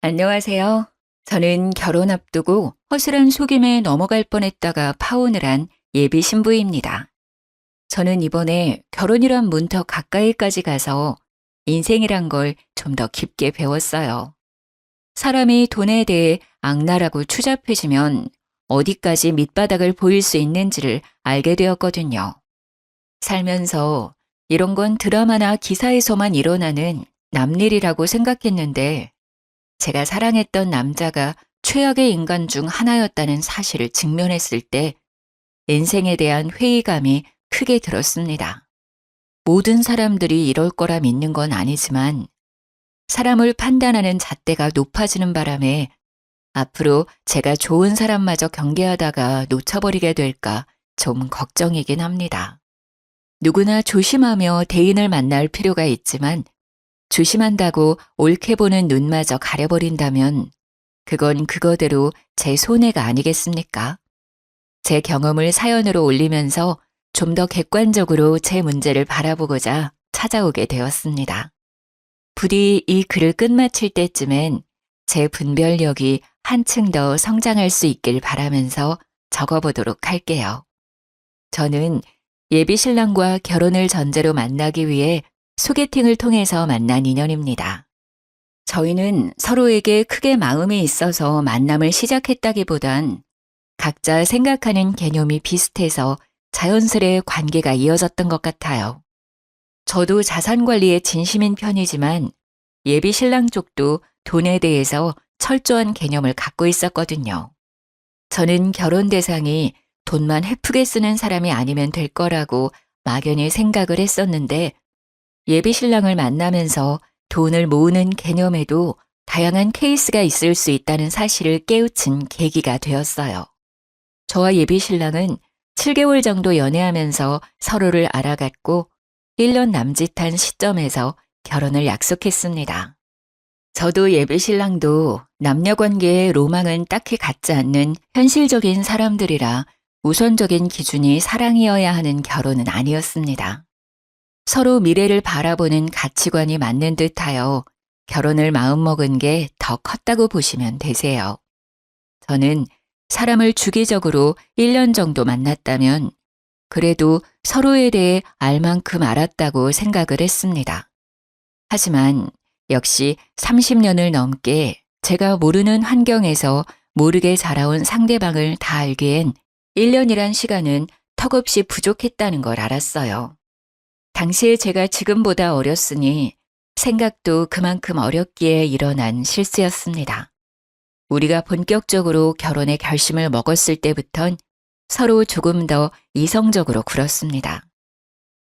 안녕하세요. 저는 결혼 앞두고 허술한 속임에 넘어갈 뻔했다가 파혼을 한 예비 신부입니다. 저는 이번에 결혼이란 문턱 가까이까지 가서 인생이란 걸 좀 더 깊게 배웠어요. 사람이 돈에 대해 악랄하고 추잡해지면 어디까지 밑바닥을 보일 수 있는지를 알게 되었거든요. 살면서 이런 건 드라마나 기사에서만 일어나는 남일이라고 생각했는데 제가 사랑했던 남자가 최악의 인간 중 하나였다는 사실을 직면했을 때 인생에 대한 회의감이 크게 들었습니다. 모든 사람들이 이럴 거라 믿는 건 아니지만 사람을 판단하는 잣대가 높아지는 바람에 앞으로 제가 좋은 사람마저 경계하다가 놓쳐버리게 될까 좀 걱정이긴 합니다. 누구나 조심하며 대인을 만날 필요가 있지만 조심한다고 옳게 보는 눈마저 가려버린다면 그건 그거대로 제 손해가 아니겠습니까? 제 경험을 사연으로 올리면서 좀 더 객관적으로 제 문제를 바라보고자 찾아오게 되었습니다. 부디 이 글을 끝마칠 때쯤엔 제 분별력이 한층 더 성장할 수 있길 바라면서 적어보도록 할게요. 저는 예비 신랑과 결혼을 전제로 만나기 위해 소개팅을 통해서 만난 인연입니다. 저희는 서로에게 크게 마음이 있어서 만남을 시작했다기보단 각자 생각하는 개념이 비슷해서 자연스레 관계가 이어졌던 것 같아요. 저도 자산 관리에 진심인 편이지만 예비 신랑 쪽도 돈에 대해서 철저한 개념을 갖고 있었거든요. 저는 결혼 대상이 돈만 헤프게 쓰는 사람이 아니면 될 거라고 막연히 생각을 했었는데 예비 신랑을 만나면서 돈을 모으는 개념에도 다양한 케이스가 있을 수 있다는 사실을 깨우친 계기가 되었어요. 저와 예비 신랑은 7개월 정도 연애하면서 서로를 알아갔고 1년 남짓한 시점에서 결혼을 약속했습니다. 저도 예비 신랑도 남녀 관계의 로망은 딱히 갖지 않는 현실적인 사람들이라 우선적인 기준이 사랑이어야 하는 결혼은 아니었습니다. 서로 미래를 바라보는 가치관이 맞는 듯하여 결혼을 마음먹은 게 더 컸다고 보시면 되세요. 저는 사람을 주기적으로 1년 정도 만났다면 그래도 서로에 대해 알 만큼 알았다고 생각을 했습니다. 하지만 역시 30년을 넘게 제가 모르는 환경에서 모르게 자라온 상대방을 다 알기엔 1년이란 시간은 턱없이 부족했다는 걸 알았어요. 당시에 제가 지금보다 어렸으니 생각도 그만큼 어렸기에 일어난 실수였습니다. 우리가 본격적으로 결혼의 결심을 먹었을 때부턴 서로 조금 더 이성적으로 굴었습니다.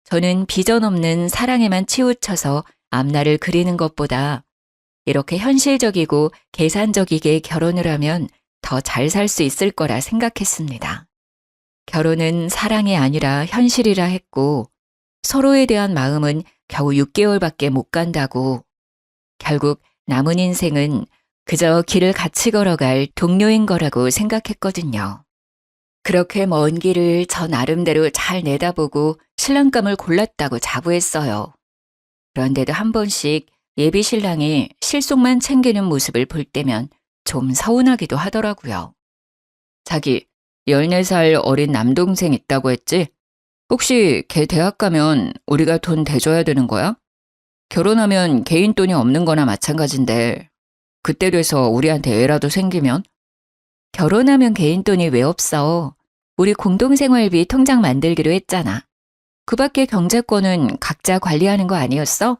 저는 비전 없는 사랑에만 치우쳐서 앞날을 그리는 것보다 이렇게 현실적이고 계산적이게 결혼을 하면 더 잘 살 수 있을 거라 생각했습니다. 결혼은 사랑이 아니라 현실이라 했고 서로에 대한 마음은 겨우 6개월밖에 못 간다고 결국 남은 인생은 그저 길을 같이 걸어갈 동료인 거라고 생각했거든요. 그렇게 먼 길을 저 나름대로 잘 내다보고 신랑감을 골랐다고 자부했어요. 그런데도 한 번씩 예비 신랑이 실속만 챙기는 모습을 볼 때면 좀 서운하기도 하더라고요. 자기 14살 어린 남동생 있다고 했지? 혹시 걔 대학 가면 우리가 돈 대줘야 되는 거야? 결혼하면 개인 돈이 없는 거나 마찬가지인데 그때 돼서 우리한테 애라도 생기면? 결혼하면 개인 돈이 왜 없어? 우리 공동생활비 통장 만들기로 했잖아. 그 밖에 경제권은 각자 관리하는 거 아니었어?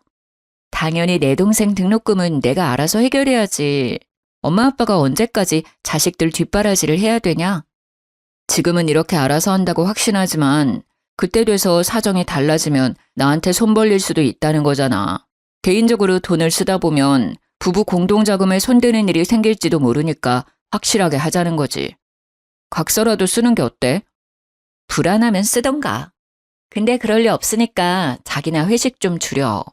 당연히 내 동생 등록금은 내가 알아서 해결해야지. 엄마 아빠가 언제까지 자식들 뒷바라지를 해야 되냐? 지금은 이렇게 알아서 한다고 확신하지만 그때 돼서 사정이 달라지면 나한테 손 벌릴 수도 있다는 거잖아. 개인적으로 돈을 쓰다 보면 부부 공동자금에 손대는 일이 생길지도 모르니까 확실하게 하자는 거지. 각서라도 쓰는 게 어때? 불안하면 쓰던가. 근데 그럴 리 없으니까 자기나 회식 좀 줄여.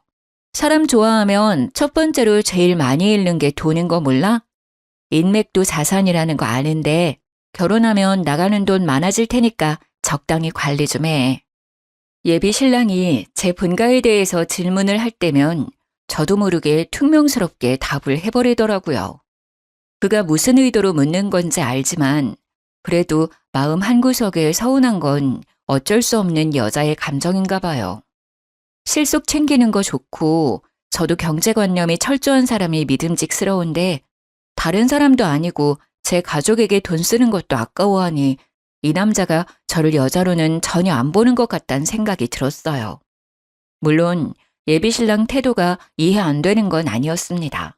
사람 좋아하면 첫 번째로 제일 많이 잃는 게 돈인 거 몰라? 인맥도 자산이라는 거 아는데 결혼하면 나가는 돈 많아질 테니까 적당히 관리 좀 해. 예비 신랑이 제 본가에 대해서 질문을 할 때면 저도 모르게 퉁명스럽게 답을 해버리더라고요. 그가 무슨 의도로 묻는 건지 알지만 그래도 마음 한구석에 서운한 건 어쩔 수 없는 여자의 감정인가 봐요. 실속 챙기는 거 좋고 저도 경제관념이 철저한 사람이 믿음직스러운데 다른 사람도 아니고 제 가족에게 돈 쓰는 것도 아까워하니 이 남자가 저를 여자로는 전혀 안 보는 것 같다는 생각이 들었어요. 물론 예비신랑 태도가 이해 안 되는 건 아니었습니다.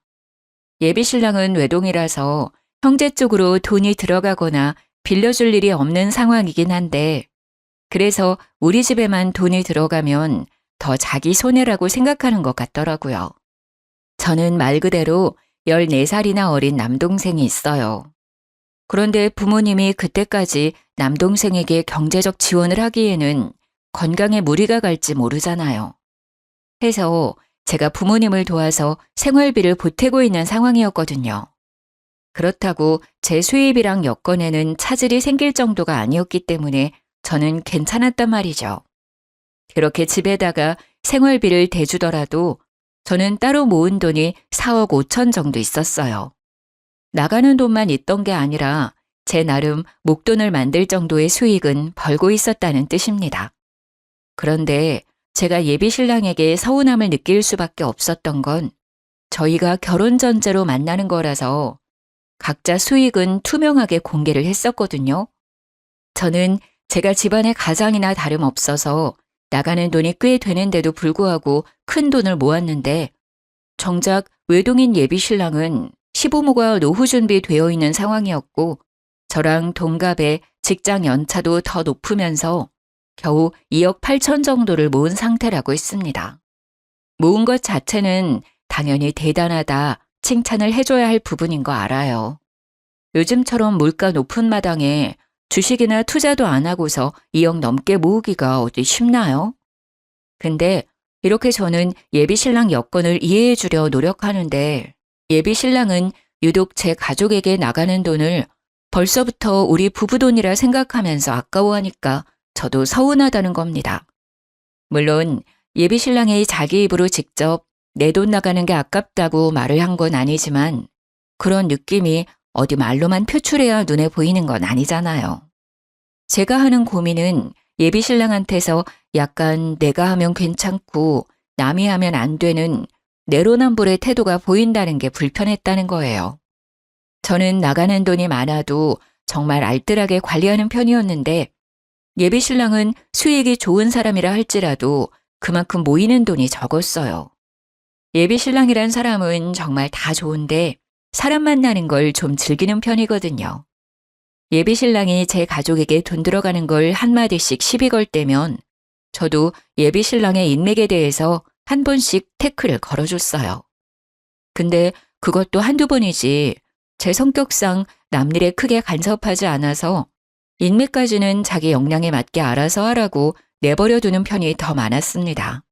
예비신랑은 외동이라서 형제 쪽으로 돈이 들어가거나 빌려줄 일이 없는 상황이긴 한데 그래서 우리 집에만 돈이 들어가면 더 자기 손해라고 생각하는 것 같더라고요. 저는 말 그대로 14살이나 어린 남동생이 있어요. 그런데 부모님이 그때까지 남동생에게 경제적 지원을 하기에는 건강에 무리가 갈지 모르잖아요. 해서 제가 부모님을 도와서 생활비를 보태고 있는 상황이었거든요. 그렇다고 제 수입이랑 여건에는 차질이 생길 정도가 아니었기 때문에 저는 괜찮았단 말이죠. 그렇게 집에다가 생활비를 대주더라도 저는 따로 모은 돈이 4억 5천 정도 있었어요. 나가는 돈만 있던 게 아니라 제 나름 목돈을 만들 정도의 수익은 벌고 있었다는 뜻입니다. 그런데 제가 예비신랑에게 서운함을 느낄 수밖에 없었던 건 저희가 결혼 전제로 만나는 거라서 각자 수익은 투명하게 공개를 했었거든요. 저는 제가 집안의 가장이나 다름없어서 나가는 돈이 꽤 되는데도 불구하고 큰 돈을 모았는데 정작 외동인 예비신랑은 시부모가 노후 준비되어 있는 상황이었고 저랑 동갑에 직장 연차도 더 높으면서 겨우 2억 8천 정도를 모은 상태라고 했습니다. 모은 것 자체는 당연히 대단하다 칭찬을 해줘야 할 부분인 거 알아요. 요즘처럼 물가 높은 마당에 주식이나 투자도 안 하고서 2억 넘게 모으기가 어디 쉽나요? 근데 이렇게 저는 예비신랑 여건을 이해해 주려 노력하는데 예비신랑은 유독 제 가족에게 나가는 돈을 벌써부터 우리 부부 돈이라 생각하면서 아까워하니까 저도 서운하다는 겁니다. 물론 예비신랑이 자기 입으로 직접 내 돈 나가는 게 아깝다고 말을 한 건 아니지만 그런 느낌이 어디 말로만 표출해야 눈에 보이는 건 아니잖아요. 제가 하는 고민은 예비신랑한테서 약간 내가 하면 괜찮고 남이 하면 안 되는 내로남불의 태도가 보인다는 게 불편했다는 거예요. 저는 나가는 돈이 많아도 정말 알뜰하게 관리하는 편이었는데 예비신랑은 수익이 좋은 사람이라 할지라도 그만큼 모이는 돈이 적었어요. 예비신랑이란 사람은 정말 다 좋은데 사람 만나는 걸 좀 즐기는 편이거든요. 예비신랑이 제 가족에게 돈 들어가는 걸 한마디씩 시비 걸 때면 저도 예비신랑의 인맥에 대해서 한 번씩 태클을 걸어줬어요. 근데 그것도 한두 번이지 제 성격상 남일에 크게 간섭하지 않아서 인맥까지는 자기 역량에 맞게 알아서 하라고 내버려두는 편이 더 많았습니다.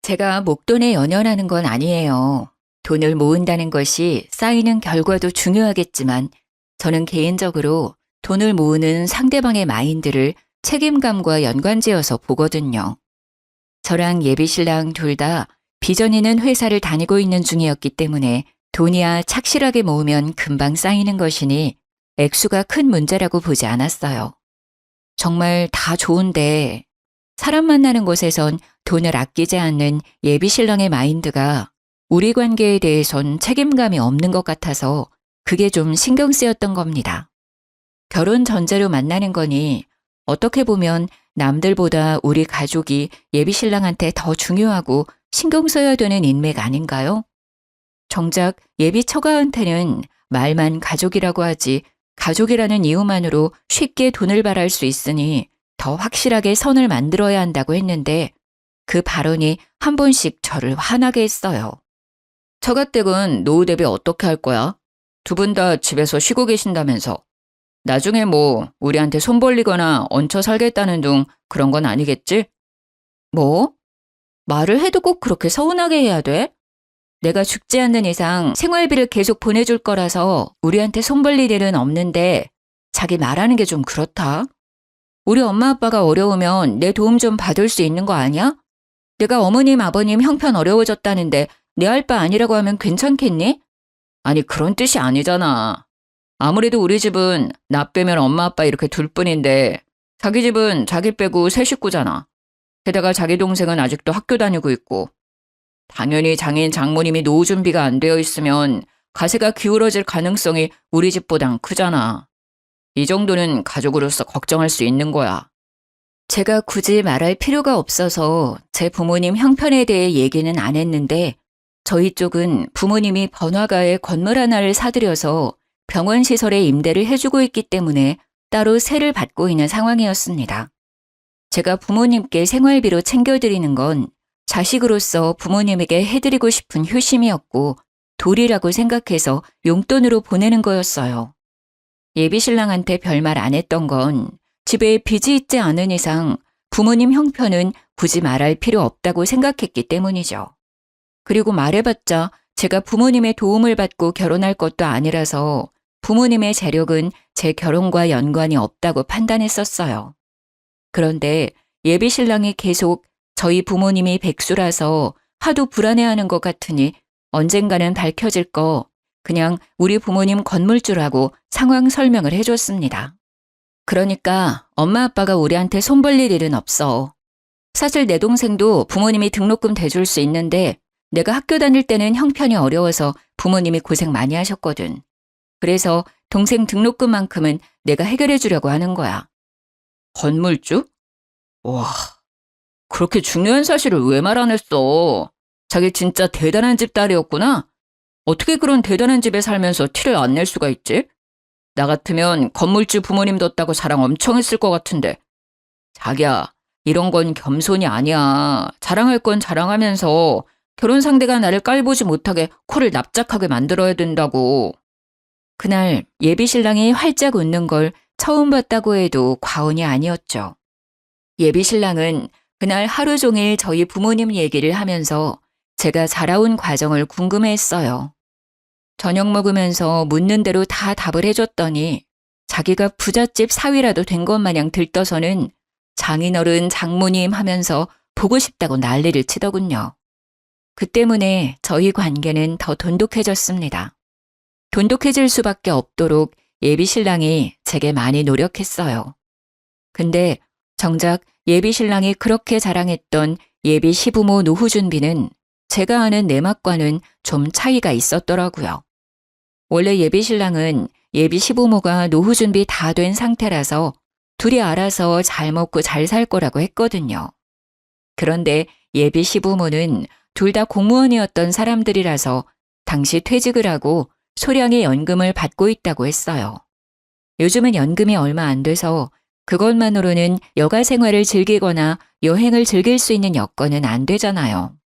제가 목돈에 연연하는 건 아니에요. 돈을 모은다는 것이 쌓이는 결과도 중요하겠지만 저는 개인적으로 돈을 모으는 상대방의 마인드를 책임감과 연관지어서 보거든요. 저랑 예비신랑 둘 다 비전 있는 회사를 다니고 있는 중이었기 때문에 돈이야 착실하게 모으면 금방 쌓이는 것이니 액수가 큰 문제라고 보지 않았어요. 정말 다 좋은데 사람 만나는 곳에선 돈을 아끼지 않는 예비신랑의 마인드가 우리 관계에 대해선 책임감이 없는 것 같아서 그게 좀 신경 쓰였던 겁니다. 결혼 전제로 만나는 거니 어떻게 보면 남들보다 우리 가족이 예비신랑한테 더 중요하고 신경 써야 되는 인맥 아닌가요? 정작 예비 처가한테는 말만 가족이라고 하지 가족이라는 이유만으로 쉽게 돈을 발할 수 있으니 더 확실하게 선을 만들어야 한다고 했는데 그 발언이 한 번씩 저를 화나게 했어요. 처가댁은 노후 대비 어떻게 할 거야? 두 분 다 집에서 쉬고 계신다면서. 나중에 뭐 우리한테 손 벌리거나 얹혀 살겠다는 둥 그런 건 아니겠지? 뭐? 말을 해도 꼭 그렇게 서운하게 해야 돼? 내가 죽지 않는 이상 생활비를 계속 보내줄 거라서 우리한테 손 벌릴 일은 없는데 자기 말하는 게 좀 그렇다. 우리 엄마 아빠가 어려우면 내 도움 좀 받을 수 있는 거 아니야? 내가 어머님 아버님 형편 어려워졌다는데 내 할 바 아니라고 하면 괜찮겠니? 아니, 그런 뜻이 아니잖아. 아무래도 우리 집은 나 빼면 엄마 아빠 이렇게 둘뿐인데 자기 집은 자기 빼고 세 식구잖아. 게다가 자기 동생은 아직도 학교 다니고 있고 당연히 장인 장모님이 노후 준비가 안 되어 있으면 가세가 기울어질 가능성이 우리 집보단 크잖아. 이 정도는 가족으로서 걱정할 수 있는 거야. 제가 굳이 말할 필요가 없어서 제 부모님 형편에 대해 얘기는 안 했는데 저희 쪽은 부모님이 번화가에 건물 하나를 사들여서 병원 시설에 임대를 해주고 있기 때문에 따로 세를 받고 있는 상황이었습니다. 제가 부모님께 생활비로 챙겨드리는 건 자식으로서 부모님에게 해드리고 싶은 효심이었고 도리라고 생각해서 용돈으로 보내는 거였어요. 예비신랑한테 별말 안 했던 건 집에 빚이 있지 않은 이상 부모님 형편은 굳이 말할 필요 없다고 생각했기 때문이죠. 그리고 말해봤자 제가 부모님의 도움을 받고 결혼할 것도 아니라서 부모님의 재력은 제 결혼과 연관이 없다고 판단했었어요. 그런데 예비신랑이 계속 저희 부모님이 백수라서 하도 불안해하는 것 같으니 언젠가는 밝혀질 거 그냥 우리 부모님 건물주라고 상황 설명을 해줬습니다. 그러니까 엄마 아빠가 우리한테 손 벌릴 일은 없어. 사실 내 동생도 부모님이 등록금 대줄 수 있는데 내가 학교 다닐 때는 형편이 어려워서 부모님이 고생 많이 하셨거든. 그래서 동생 등록금만큼은 내가 해결해 주려고 하는 거야. 건물주? 와, 그렇게 중요한 사실을 왜 말 안 했어? 자기 진짜 대단한 집 딸이었구나? 어떻게 그런 대단한 집에 살면서 티를 안 낼 수가 있지? 나 같으면 건물주 부모님 뒀다고 자랑 엄청 했을 것 같은데. 자기야, 이런 건 겸손이 아니야. 자랑할 건 자랑하면서 결혼 상대가 나를 깔보지 못하게 코를 납작하게 만들어야 된다고. 그날 예비신랑이 활짝 웃는 걸 처음 봤다고 해도 과언이 아니었죠. 예비신랑은 그날 하루 종일 저희 부모님 얘기를 하면서 제가 자라온 과정을 궁금해했어요. 저녁 먹으면서 묻는 대로 다 답을 해줬더니 자기가 부잣집 사위라도 된 것 마냥 들떠서는 장인어른 장모님 하면서 보고 싶다고 난리를 치더군요. 그 때문에 저희 관계는 더 돈독해졌습니다. 돈독해질 수밖에 없도록 예비신랑이 제게 많이 노력했어요. 근데 정작 예비신랑이 그렇게 자랑했던 예비 시부모 노후 준비는 제가 아는 내막과는 좀 차이가 있었더라고요. 원래 예비신랑은 예비 시부모가 노후 준비 다 된 상태라서 둘이 알아서 잘 먹고 잘 살 거라고 했거든요. 그런데 예비 시부모는 둘 다 공무원이었던 사람들이라서 당시 퇴직을 하고 소량의 연금을 받고 있다고 했어요. 요즘은 연금이 얼마 안 돼서 그것만으로는 여가 생활을 즐기거나 여행을 즐길 수 있는 여건은 안 되잖아요.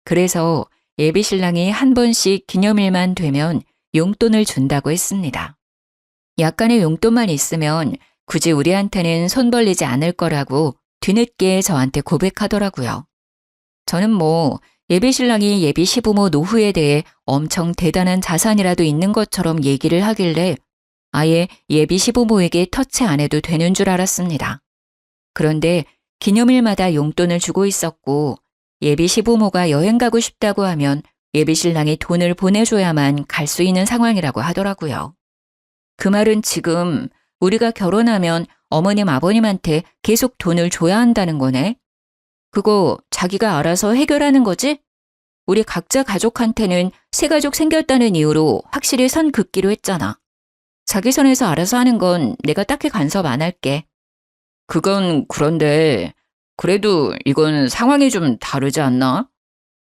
그래서 예비신랑이 한 번씩 기념일만 되면 용돈을 준다고 했습니다. 약간의 용돈만 있으면 굳이 우리한테는 손 벌리지 않을 거라고 뒤늦게 저한테 고백하더라고요. 저는 예비신랑이 예비 시부모 노후에 대해 엄청 대단한 자산이라도 있는 것처럼 얘기를 하길래 아예 예비 시부모에게 터치 안 해도 되는 줄 알았습니다. 그런데 기념일마다 용돈을 주고 있었고 예비 시부모가 여행 가고 싶다고 하면 예비신랑이 돈을 보내줘야만 갈 수 있는 상황이라고 하더라고요. 그 말은 지금 우리가 결혼하면 어머님 아버님한테 계속 돈을 줘야 한다는 거네. 그거 자기가 알아서 해결하는 거지? 우리 각자 가족한테는 새 가족 생겼다는 이유로 확실히 선 긋기로 했잖아. 자기 선에서 알아서 하는 건 내가 딱히 간섭 안 할게. 그건 그런데 그래도 이건 상황이 좀 다르지 않나?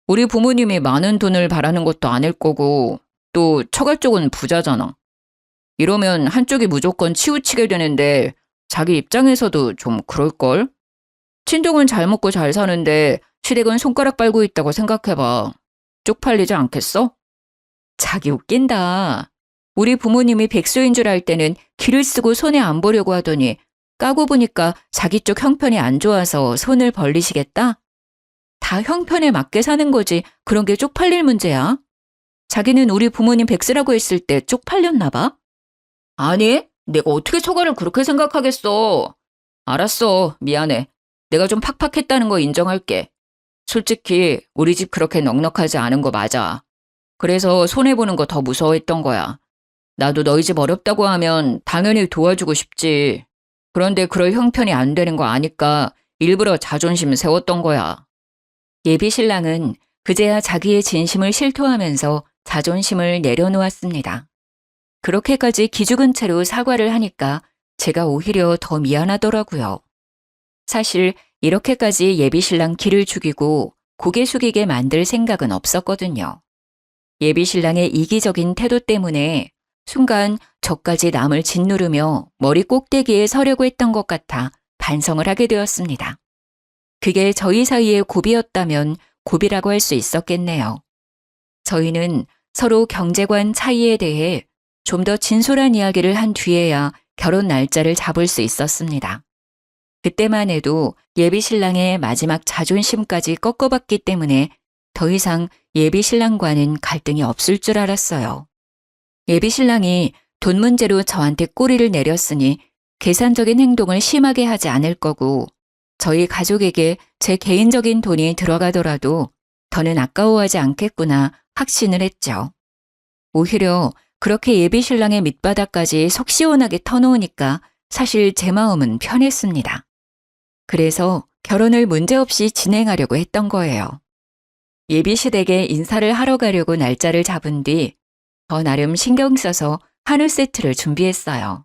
우리 부모님이 많은 돈을 바라는 것도 아닐 거고 또 처가 쪽은 부자잖아. 이러면 한쪽이 무조건 치우치게 되는데 자기 입장에서도 좀 그럴걸? 친동은 잘 먹고 잘 사는데 시댁은 손가락 빨고 있다고 생각해봐. 쪽팔리지 않겠어? 자기 웃긴다. 우리 부모님이 백수인 줄 알 때는 기를 쓰고 손에 안 보려고 하더니 까고 보니까 자기 쪽 형편이 안 좋아서 손을 벌리시겠다? 다 형편에 맞게 사는 거지 그런 게 쪽팔릴 문제야? 자기는 우리 부모님 백수라고 했을 때 쪽팔렸나 봐? 아니, 내가 어떻게 처가를 그렇게 생각하겠어. 알았어, 미안해. 내가 좀 팍팍했다는 거 인정할게. 솔직히 우리 집 그렇게 넉넉하지 않은 거 맞아. 그래서 손해보는 거 더 무서워했던 거야. 나도 너희 집 어렵다고 하면 당연히 도와주고 싶지. 그런데 그럴 형편이 안 되는 거 아니까 일부러 자존심 세웠던 거야. 예비 신랑은 그제야 자기의 진심을 실토하면서 자존심을 내려놓았습니다. 그렇게까지 기죽은 채로 사과를 하니까 제가 오히려 더 미안하더라고요. 사실 이렇게까지 예비 신랑 기를 죽이고 고개 숙이게 만들 생각은 없었거든요. 예비 신랑의 이기적인 태도 때문에 순간 저까지 남을 짓누르며 머리 꼭대기에 서려고 했던 것 같아 반성을 하게 되었습니다. 그게 저희 사이의 고비였다면 고비라고 할 수 있었겠네요. 저희는 서로 경제관 차이에 대해 좀 더 진솔한 이야기를 한 뒤에야 결혼 날짜를 잡을 수 있었습니다. 그때만 해도 예비 신랑의 마지막 자존심까지 꺾어봤기 때문에 더 이상 예비 신랑과는 갈등이 없을 줄 알았어요. 예비 신랑이 돈 문제로 저한테 꼬리를 내렸으니 계산적인 행동을 심하게 하지 않을 거고 저희 가족에게 제 개인적인 돈이 들어가더라도 더는 아까워하지 않겠구나 확신을 했죠. 오히려 그렇게 예비 신랑의 밑바닥까지 속 시원하게 터놓으니까 사실 제 마음은 편했습니다. 그래서 결혼을 문제없이 진행하려고 했던 거예요. 예비 시댁에 인사를 하러 가려고 날짜를 잡은 뒤 더 나름 신경 써서 한우 세트를 준비했어요.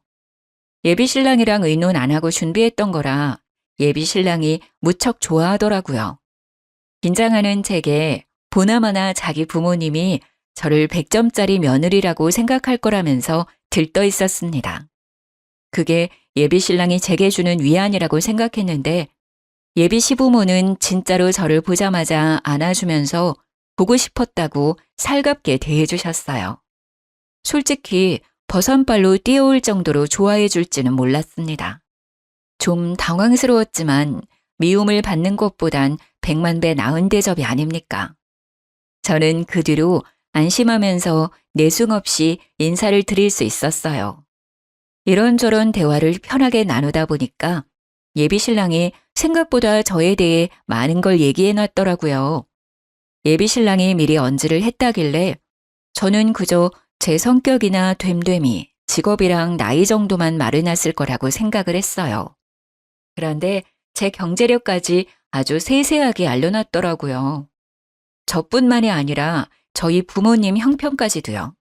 예비 신랑이랑 의논 안 하고 준비했던 거라 예비 신랑이 무척 좋아하더라고요. 긴장하는 제게 보나마나 자기 부모님이 저를 100점짜리 며느리라고 생각할 거라면서 들떠 있었습니다. 그게 예비 신랑이 제게 주는 위안이라고 생각했는데 예비 시부모는 진짜로 저를 보자마자 안아주면서 보고 싶었다고 살갑게 대해주셨어요. 솔직히 버선발로 뛰어올 정도로 좋아해 줄지는 몰랐습니다. 좀 당황스러웠지만 미움을 받는 것보단 100만 배 나은 대접이 아닙니까? 저는 그 뒤로 안심하면서 내숭 없이 인사를 드릴 수 있었어요. 이런저런 대화를 편하게 나누다 보니까 예비 신랑이 생각보다 저에 대해 많은 걸 얘기해 놨더라고요. 예비 신랑이 미리 언질을 했다길래 저는 그저 제 성격이나 됨됨이, 직업이랑 나이 정도만 말해놨을 거라고 생각을 했어요. 그런데 제 경제력까지 아주 세세하게 알려놨더라고요. 저뿐만이 아니라 저희 부모님 형편까지도요.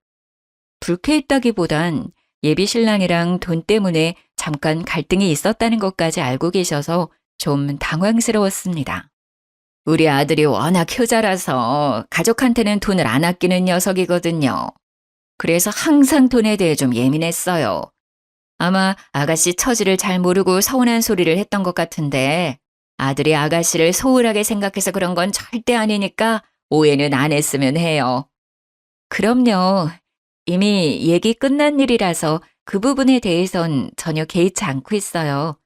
불쾌했다기보단 예비 신랑이랑 돈 때문에 잠깐 갈등이 있었다는 것까지 알고 계셔서 좀 당황스러웠습니다. 우리 아들이 워낙 효자라서 가족한테는 돈을 안 아끼는 녀석이거든요. 그래서 항상 돈에 대해 좀 예민했어요. 아마 아가씨 처지를 잘 모르고 서운한 소리를 했던 것 같은데 아들이 아가씨를 소홀하게 생각해서 그런 건 절대 아니니까 오해는 안 했으면 해요. 그럼요. 이미 얘기 끝난 일이라서 그 부분에 대해선 전혀 개의치 않고 있어요.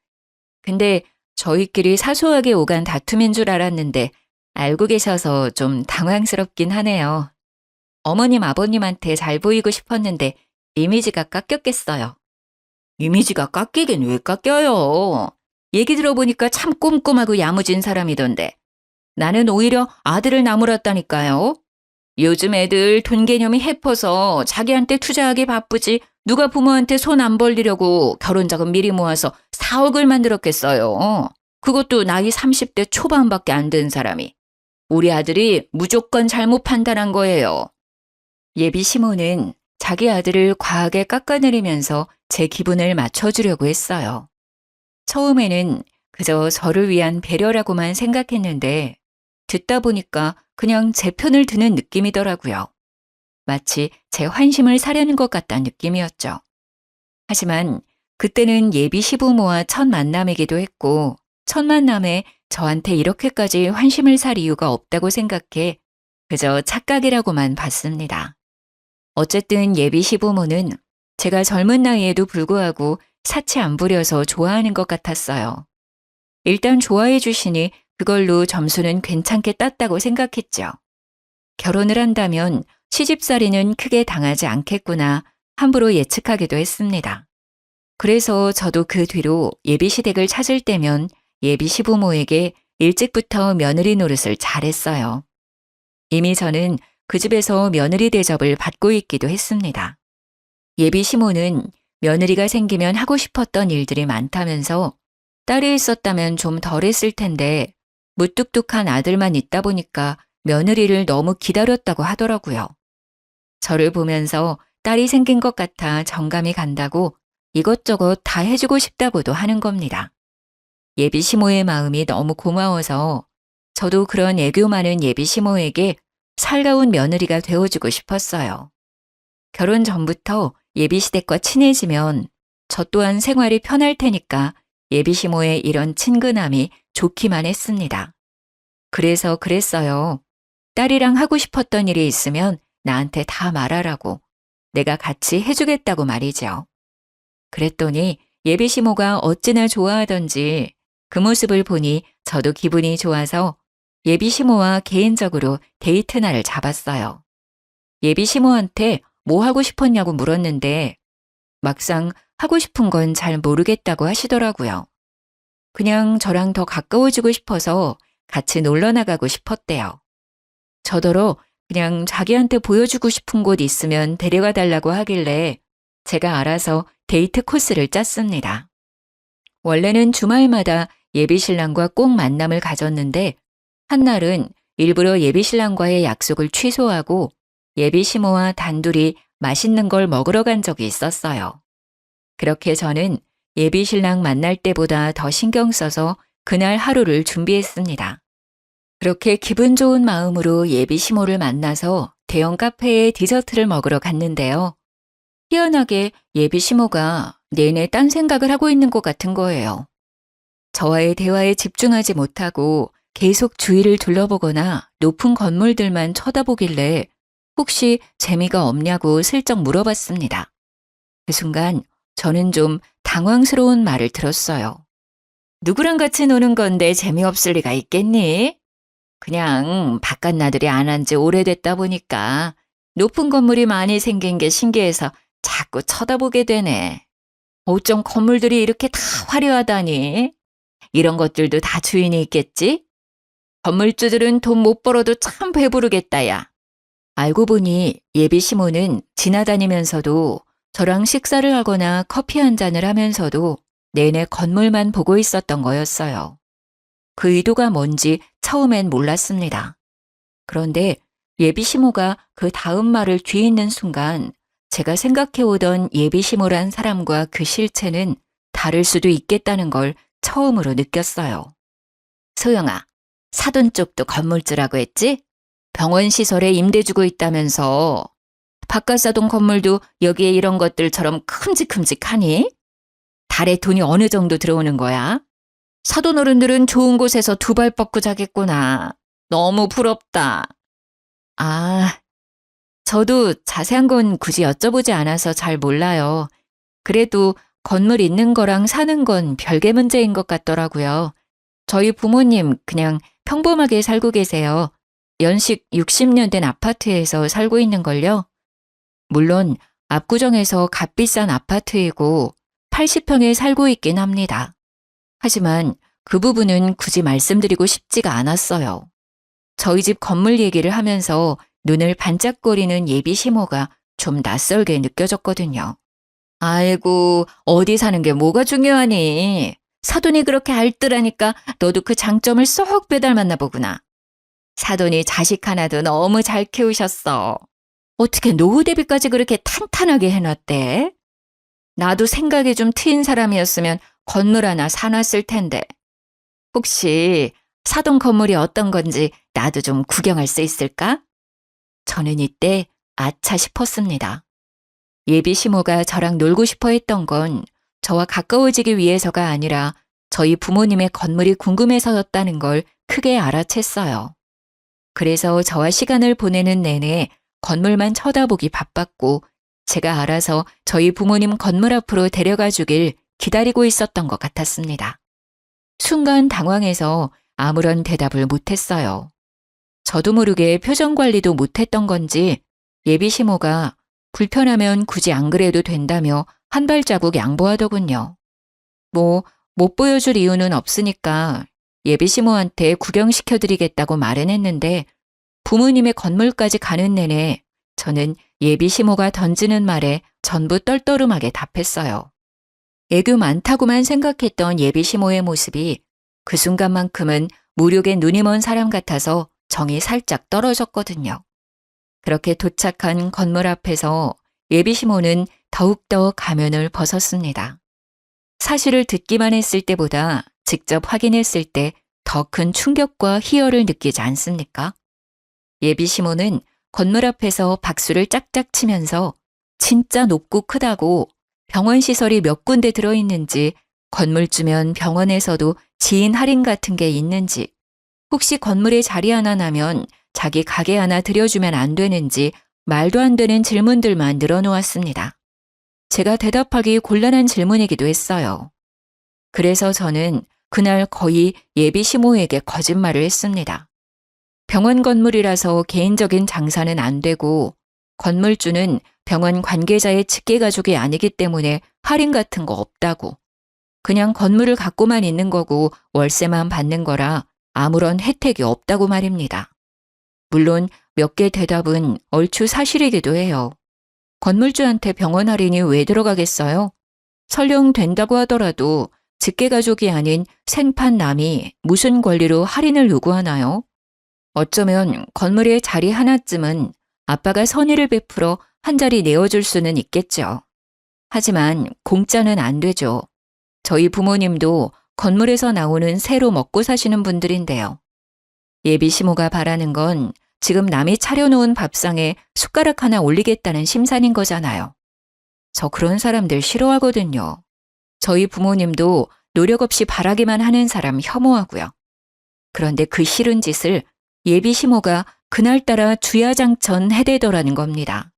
근데 저희끼리 사소하게 오간 다툼인 줄 알았는데 알고 계셔서 좀 당황스럽긴 하네요. 어머님 아버님한테 잘 보이고 싶었는데 이미지가 깎였겠어요. 이미지가 깎이긴 왜 깎여요? 얘기 들어보니까 참 꼼꼼하고 야무진 사람이던데. 나는 오히려 아들을 나무랐다니까요. 요즘 애들 돈 개념이 해퍼서 자기한테 투자하기 바쁘지 누가 부모한테 손 안 벌리려고 결혼 자금 미리 모아서 4억을 만들었겠어요. 그것도 나이 30대 초반밖에 안 된 사람이. 우리 아들이 무조건 잘못 판단한 거예요. 예비 시모는 자기 아들을 과하게 깎아내리면서 제 기분을 맞춰주려고 했어요. 처음에는 그저 저를 위한 배려라고만 생각했는데 듣다 보니까 그냥 제 편을 드는 느낌이더라고요. 마치 제 환심을 사려는 것 같다는 느낌이었죠. 하지만 그때는 예비 시부모와 첫 만남이기도 했고 첫 만남에 저한테 이렇게까지 환심을 살 이유가 없다고 생각해 그저 착각이라고만 봤습니다. 어쨌든 예비 시부모는 제가 젊은 나이에도 불구하고 사치 안 부려서 좋아하는 것 같았어요. 일단 좋아해 주시니 그걸로 점수는 괜찮게 땄다고 생각했죠. 결혼을 한다면 시집살이는 크게 당하지 않겠구나 함부로 예측하기도 했습니다. 그래서 저도 그 뒤로 예비 시댁을 찾을 때면 예비 시부모에게 일찍부터 며느리 노릇을 잘했어요. 이미 저는 그 집에서 며느리 대접을 받고 있기도 했습니다. 예비 시모는 며느리가 생기면 하고 싶었던 일들이 많다면서 딸이 있었다면 좀 덜 했을 텐데 무뚝뚝한 아들만 있다 보니까 며느리를 너무 기다렸다고 하더라고요. 저를 보면서 딸이 생긴 것 같아 정감이 간다고 이것저것 다 해주고 싶다고도 하는 겁니다. 예비 시모의 마음이 너무 고마워서 저도 그런 애교 많은 예비 시모에게 살가운 며느리가 되어주고 싶었어요. 결혼 전부터 예비 시댁과 친해지면 저 또한 생활이 편할 테니까 예비 시모의 이런 친근함이 좋기만 했습니다. 그래서 그랬어요. 딸이랑 하고 싶었던 일이 있으면 나한테 다 말하라고 내가 같이 해주겠다고 말이죠. 그랬더니 예비 시모가 어찌나 좋아하던지 그 모습을 보니 저도 기분이 좋아서 예비 시모와 개인적으로 데이트 날을 잡았어요. 예비 시모한테 뭐 하고 싶었냐고 물었는데 막상 하고 싶은 건 잘 모르겠다고 하시더라고요. 그냥 저랑 더 가까워지고 싶어서 같이 놀러 나가고 싶었대요. 저더러 그냥 자기한테 보여주고 싶은 곳 있으면 데려가 달라고 하길래 제가 알아서 데이트 코스를 짰습니다. 원래는 주말마다 예비 신랑과 꼭 만남을 가졌는데 한날은 일부러 예비 신랑과의 약속을 취소하고 예비 시모와 단둘이 맛있는 걸 먹으러 간 적이 있었어요. 그렇게 저는 예비 신랑 만날 때보다 더 신경 써서 그날 하루를 준비했습니다. 그렇게 기분 좋은 마음으로 예비 시모를 만나서 대형 카페에 디저트를 먹으러 갔는데요. 희한하게 예비 시모가 내내 딴 생각을 하고 있는 것 같은 거예요. 저와의 대화에 집중하지 못하고 계속 주위를 둘러보거나 높은 건물들만 쳐다보길래 혹시 재미가 없냐고 슬쩍 물어봤습니다. 그 순간 저는 좀 당황스러운 말을 들었어요. 누구랑 같이 노는 건데 재미없을 리가 있겠니? 그냥 바깥 나들이 안 한 지 오래됐다 보니까 높은 건물이 많이 생긴 게 신기해서 자꾸 쳐다보게 되네. 어쩜 건물들이 이렇게 다 화려하다니? 이런 것들도 다 주인이 있겠지? 건물주들은 돈 못 벌어도 참 배부르겠다, 야. 알고 보니 예비 시모는 지나다니면서도 저랑 식사를 하거나 커피 한 잔을 하면서도 내내 건물만 보고 있었던 거였어요. 그 의도가 뭔지 처음엔 몰랐습니다. 그런데 예비 시모가 그 다음 말을 뒤잇는 순간 제가 생각해오던 예비 시모란 사람과 그 실체는 다를 수도 있겠다는 걸 처음으로 느꼈어요. 소영아, 사돈 쪽도 건물주라고 했지? 병원 시설에 임대 주고 있다면서 바깥 사돈 건물도 여기에 이런 것들처럼 큼직큼직하니? 달에 돈이 어느 정도 들어오는 거야? 사돈 어른들은 좋은 곳에서 두 발 뻗고 자겠구나. 너무 부럽다. 아, 저도 자세한 건 굳이 여쭤보지 않아서 잘 몰라요. 그래도 건물 있는 거랑 사는 건 별개 문제인 것 같더라고요. 저희 부모님 그냥 평범하게 살고 계세요. 연식 60년 된 아파트에서 살고 있는걸요. 물론 압구정에서 값비싼 아파트이고 80평에 살고 있긴 합니다. 하지만 그 부분은 굳이 말씀드리고 싶지가 않았어요. 저희 집 건물 얘기를 하면서 눈을 반짝거리는 예비 시모가 좀 낯설게 느껴졌거든요. 아이고, 어디 사는 게 뭐가 중요하니? 사돈이 그렇게 알뜰하니까 너도 그 장점을 쏙 빼닮았나 보구나. 사돈이 자식 하나도 너무 잘 키우셨어. 어떻게 노후 대비까지 그렇게 탄탄하게 해놨대? 나도 생각이 좀 트인 사람이었으면 건물 하나 사놨을 텐데. 혹시 사돈 건물이 어떤 건지 나도 좀 구경할 수 있을까? 저는 이때 아차 싶었습니다. 예비 시모가 저랑 놀고 싶어 했던 건 저와 가까워지기 위해서가 아니라 저희 부모님의 건물이 궁금해서였다는 걸 크게 알아챘어요. 그래서 저와 시간을 보내는 내내 건물만 쳐다보기 바빴고 제가 알아서 저희 부모님 건물 앞으로 데려가 주길 기다리고 있었던 것 같았습니다. 순간 당황해서 아무런 대답을 못했어요. 저도 모르게 표정 관리도 못했던 건지 예비 시모가 불편하면 굳이 안 그래도 된다며 한 발자국 양보하더군요. 못 보여줄 이유는 없으니까 예비 시모한테 구경시켜드리겠다고 말은 했는데 부모님의 건물까지 가는 내내 저는 예비 시모가 던지는 말에 전부 떨떠름하게 답했어요. 애교 많다고만 생각했던 예비 시모의 모습이 그 순간만큼은 무력에 눈이 먼 사람 같아서 정이 살짝 떨어졌거든요. 그렇게 도착한 건물 앞에서 예비 시모는 더욱더 가면을 벗었습니다. 사실을 듣기만 했을 때보다 직접 확인했을 때 더 큰 충격과 희열을 느끼지 않습니까? 예비 시모는 건물 앞에서 박수를 짝짝 치면서 진짜 높고 크다고 병원 시설이 몇 군데 들어있는지, 건물 주면 병원에서도 지인 할인 같은 게 있는지, 혹시 건물에 자리 하나 나면 자기 가게 하나 들여주면 안 되는지 말도 안 되는 질문들만 늘어놓았습니다. 제가 대답하기 곤란한 질문이기도 했어요. 그래서 저는 그날 거의 예비 시모에게 거짓말을 했습니다. 병원 건물이라서 개인적인 장사는 안 되고 건물주는 병원 관계자의 직계가족이 아니기 때문에 할인 같은 거 없다고. 그냥 건물을 갖고만 있는 거고 월세만 받는 거라 아무런 혜택이 없다고 말입니다. 물론 몇 개 대답은 얼추 사실이기도 해요. 건물주한테 병원 할인이 왜 들어가겠어요? 설령 된다고 하더라도 직계가족이 아닌 생판 남이 무슨 권리로 할인을 요구하나요? 어쩌면 건물에 자리 하나쯤은 아빠가 선의를 베풀어 한 자리 내어줄 수는 있겠죠. 하지만 공짜는 안 되죠. 저희 부모님도 건물에서 나오는 새로 먹고 사시는 분들인데요. 예비 시모가 바라는 건 지금 남이 차려놓은 밥상에 숟가락 하나 올리겠다는 심산인 거잖아요. 저 그런 사람들 싫어하거든요. 저희 부모님도 노력 없이 바라기만 하는 사람 혐오하고요. 그런데 그 싫은 짓을 예비 시모가 그날따라 주야장천 해대더라는 겁니다.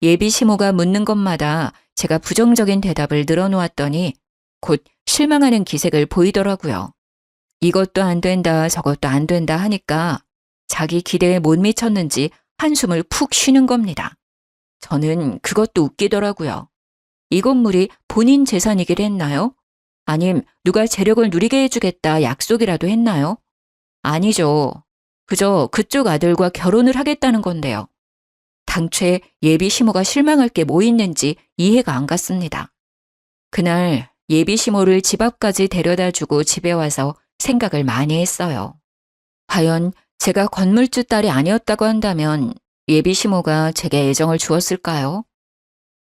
예비 시모가 묻는 것마다 제가 부정적인 대답을 늘어놓았더니 곧 실망하는 기색을 보이더라고요. 이것도 안 된다, 저것도 안 된다 하니까 자기 기대에 못 미쳤는지 한숨을 푹 쉬는 겁니다. 저는 그것도 웃기더라고요. 이 건물이 본인 재산이길 했나요? 아님 누가 재력을 누리게 해주겠다 약속이라도 했나요? 아니죠. 그저 그쪽 아들과 결혼을 하겠다는 건데요. 당최 예비 시모가 실망할 게 뭐 있는지 이해가 안 갔습니다. 그날 예비 시모를 집 앞까지 데려다주고 집에 와서 생각을 많이 했어요. 과연 제가 건물주 딸이 아니었다고 한다면 예비 시모가 제게 애정을 주었을까요?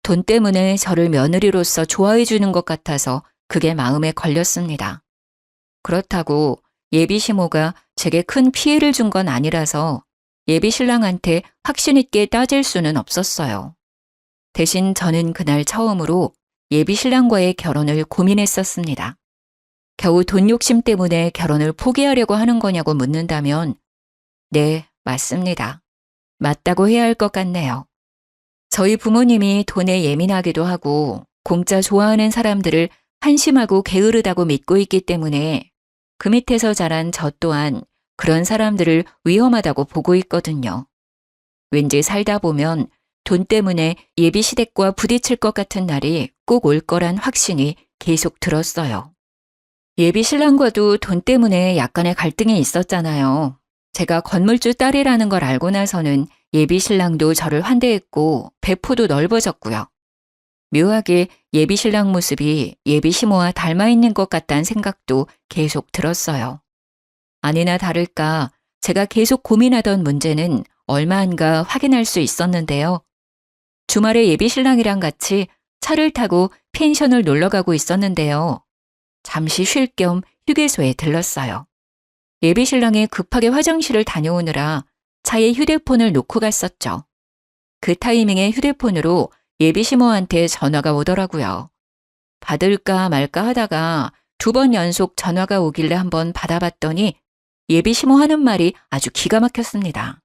돈 때문에 저를 며느리로서 좋아해 주는 것 같아서 그게 마음에 걸렸습니다. 그렇다고 예비 시모가 제게 큰 피해를 준 건 아니라서 예비 신랑한테 확신 있게 따질 수는 없었어요. 대신 저는 그날 처음으로 예비 신랑과의 결혼을 고민했었습니다. 겨우 돈 욕심 때문에 결혼을 포기하려고 하는 거냐고 묻는다면 네, 맞습니다. 맞다고 해야 할 것 같네요. 저희 부모님이 돈에 예민하기도 하고 공짜 좋아하는 사람들을 한심하고 게으르다고 믿고 있기 때문에 그 밑에서 자란 저 또한 그런 사람들을 위험하다고 보고 있거든요. 왠지 살다 보면 돈 때문에 예비 시댁과 부딪힐 것 같은 날이 꼭 올 거란 확신이 계속 들었어요. 예비 신랑과도 돈 때문에 약간의 갈등이 있었잖아요. 제가 건물주 딸이라는 걸 알고 나서는 예비 신랑도 저를 환대했고 배포도 넓어졌고요. 묘하게 예비 신랑 모습이 예비 시모와 닮아 있는 것 같다는 생각도 계속 들었어요. 아니나 다를까 제가 계속 고민하던 문제는 얼마 안가 확인할 수 있었는데요. 주말에 예비 신랑이랑 같이 차를 타고 펜션을 놀러 가고 있었는데요. 잠시 쉴 겸 휴게소에 들렀어요. 예비 신랑이 급하게 화장실을 다녀오느라 차에 휴대폰을 놓고 갔었죠. 그 타이밍에 휴대폰으로 예비 시모한테 전화가 오더라고요. 받을까 말까 하다가 2번 연속 전화가 오길래 한번 받아봤더니 예비 시모 하는 말이 아주 기가 막혔습니다.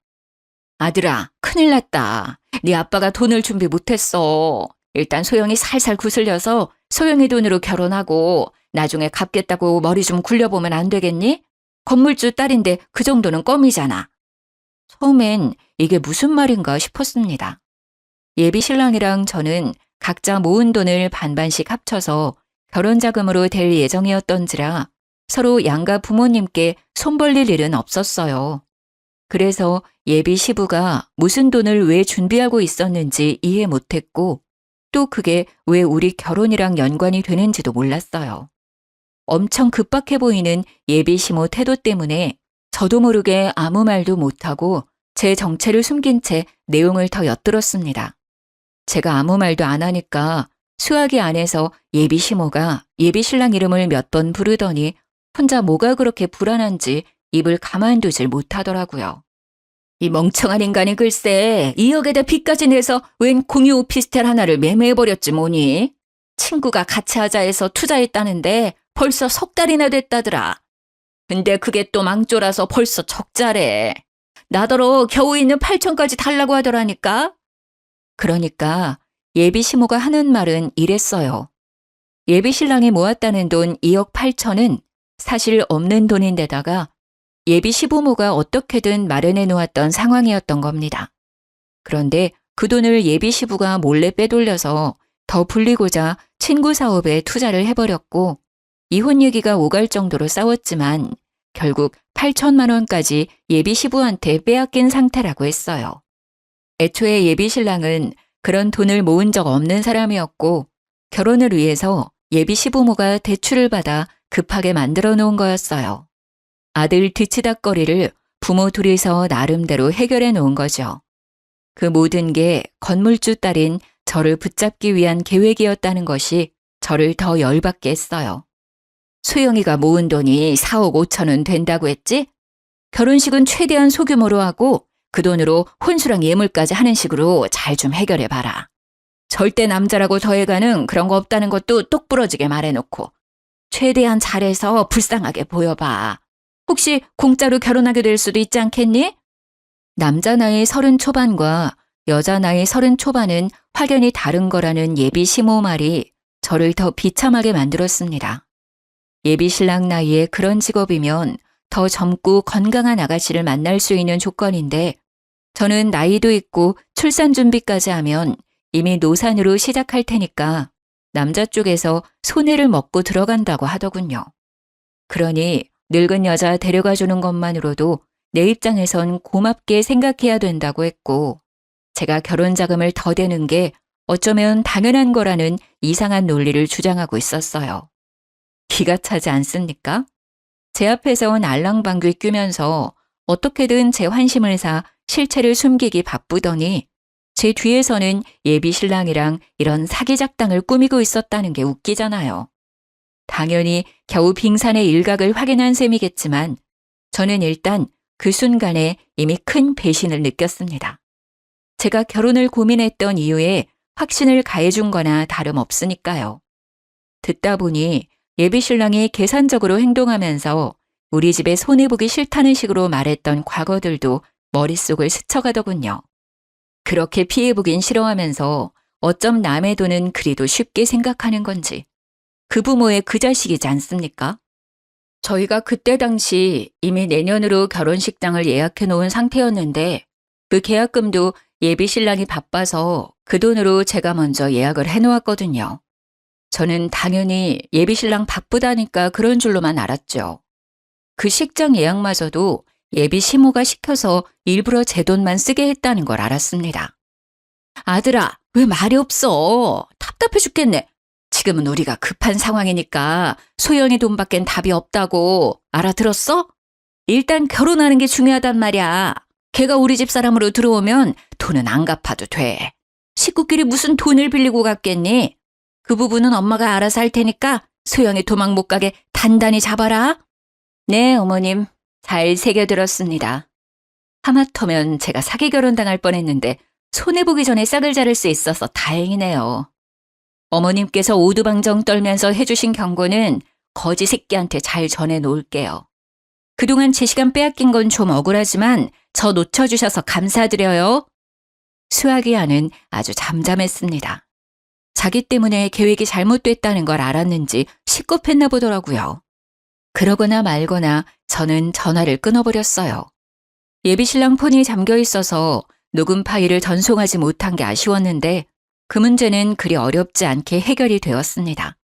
아들아, 큰일 났다. 네 아빠가 돈을 준비 못했어. 일단 소영이 살살 구슬려서 소영이 돈으로 결혼하고 나중에 갚겠다고 머리 좀 굴려보면 안 되겠니? 건물주 딸인데 그 정도는 껌이잖아. 처음엔 이게 무슨 말인가 싶었습니다. 예비 신랑이랑 저는 각자 모은 돈을 반반씩 합쳐서 결혼 자금으로 될 예정이었던지라 서로 양가 부모님께 손 벌릴 일은 없었어요. 그래서 예비 시부가 무슨 돈을 왜 준비하고 있었는지 이해 못했고 또 그게 왜 우리 결혼이랑 연관이 되는지도 몰랐어요. 엄청 급박해 보이는 예비 시모 태도 때문에 저도 모르게 아무 말도 못하고 제 정체를 숨긴 채 내용을 더 엿들었습니다. 제가 아무 말도 안 하니까 수화기 안에서 예비 시모가 예비 신랑 이름을 몇 번 부르더니 혼자 뭐가 그렇게 불안한지 입을 가만두질 못하더라고요. 이 멍청한 인간이 글쎄 2억에다 빚까지 내서 웬 공유 오피스텔 하나를 매매해버렸지 뭐니. 친구가 같이 하자 해서 투자했다는데 벌써 석 달이나 됐다더라. 근데 그게 또 망조라서 벌써 적자래. 나더러 겨우 있는 8천까지 달라고 하더라니까. 그러니까 예비 시모가 하는 말은 이랬어요. 예비 신랑이 모았다는 돈 2억 8천은 사실 없는 돈인데다가 예비 시부모가 어떻게든 마련해 놓았던 상황이었던 겁니다. 그런데 그 돈을 예비 시부가 몰래 빼돌려서 더 불리고자 친구 사업에 투자를 해버렸고 이혼 얘기가 오갈 정도로 싸웠지만 결국 8천만 원까지 예비 시부한테 빼앗긴 상태라고 했어요. 애초에 예비 신랑은 그런 돈을 모은 적 없는 사람이었고 결혼을 위해서 예비 시부모가 대출을 받아 급하게 만들어 놓은 거였어요. 아들 뒤치다꺼리를 부모 둘이서 나름대로 해결해 놓은 거죠. 그 모든 게 건물주 딸인 저를 붙잡기 위한 계획이었다는 것이 저를 더 열받게 했어요. 소영이가 모은 돈이 4억 5천은 된다고 했지? 결혼식은 최대한 소규모로 하고 그 돈으로 혼수랑 예물까지 하는 식으로 잘 좀 해결해봐라. 절대 남자라고 더해가는 그런 거 없다는 것도 똑부러지게 말해놓고 최대한 잘해서 불쌍하게 보여봐. 혹시 공짜로 결혼하게 될 수도 있지 않겠니? 남자 나이 30 초반과 여자 나이 30 초반은 확연히 다른 거라는 예비 시모 말이 저를 더 비참하게 만들었습니다. 예비 신랑 나이에 그런 직업이면 더 젊고 건강한 아가씨를 만날 수 있는 조건인데 저는 나이도 있고 출산 준비까지 하면 이미 노산으로 시작할 테니까 남자 쪽에서 손해를 먹고 들어간다고 하더군요. 그러니 늙은 여자 데려가 주는 것만으로도 내 입장에선 고맙게 생각해야 된다고 했고 제가 결혼 자금을 더 대는 게 어쩌면 당연한 거라는 이상한 논리를 주장하고 있었어요. 기가 차지 않습니까? 제 앞에선 알랑방귀 뀌면서 어떻게든 제 환심을 사 실체를 숨기기 바쁘더니 제 뒤에서는 예비 신랑이랑 이런 사기 작당을 꾸미고 있었다는 게 웃기잖아요. 당연히 겨우 빙산의 일각을 확인한 셈이겠지만 저는 일단 그 순간에 이미 큰 배신을 느꼈습니다. 제가 결혼을 고민했던 이유에 확신을 가해준 거나 다름없으니까요. 듣다 보니 예비 신랑이 계산적으로 행동하면서 우리 집에 손해보기 싫다는 식으로 말했던 과거들도 머릿속을 스쳐가더군요. 그렇게 피해보긴 싫어하면서 어쩜 남의 돈은 그리도 쉽게 생각하는 건지. 그 부모의 그 자식이지 않습니까? 저희가 그때 당시 이미 내년으로 결혼식장을 예약해 놓은 상태였는데 그 계약금도 예비 신랑이 바빠서 그 돈으로 제가 먼저 예약을 해 놓았거든요. 저는 당연히 예비 신랑 바쁘다니까 그런 줄로만 알았죠. 그 식장 예약마저도 예비 시모가 시켜서 일부러 제 돈만 쓰게 했다는 걸 알았습니다. 아들아, 왜 말이 없어? 답답해 죽겠네. 지금은 우리가 급한 상황이니까 소영이 돈밖엔 답이 없다고 알아들었어? 일단 결혼하는 게 중요하단 말이야. 걔가 우리 집 사람으로 들어오면 돈은 안 갚아도 돼. 식구끼리 무슨 돈을 빌리고 갔겠니? 그 부분은 엄마가 알아서 할 테니까 소영이 도망 못 가게 단단히 잡아라. 네, 어머님. 잘 새겨들었습니다. 하마터면 제가 사기 결혼 당할 뻔했는데 손해보기 전에 싹을 자를 수 있어서 다행이네요. 어머님께서 오두방정 떨면서 해주신 경고는 거지 새끼한테 잘 전해놓을게요. 그동안 제 시간 빼앗긴 건 좀 억울하지만 저 놓쳐주셔서 감사드려요. 수학이 아는 아주 잠잠했습니다. 자기 때문에 계획이 잘못됐다는 걸 알았는지 식겁했나 보더라고요. 그러거나 말거나 저는 전화를 끊어버렸어요. 예비신랑 폰이 잠겨 있어서 녹음 파일을 전송하지 못한 게 아쉬웠는데 그 문제는 그리 어렵지 않게 해결이 되었습니다.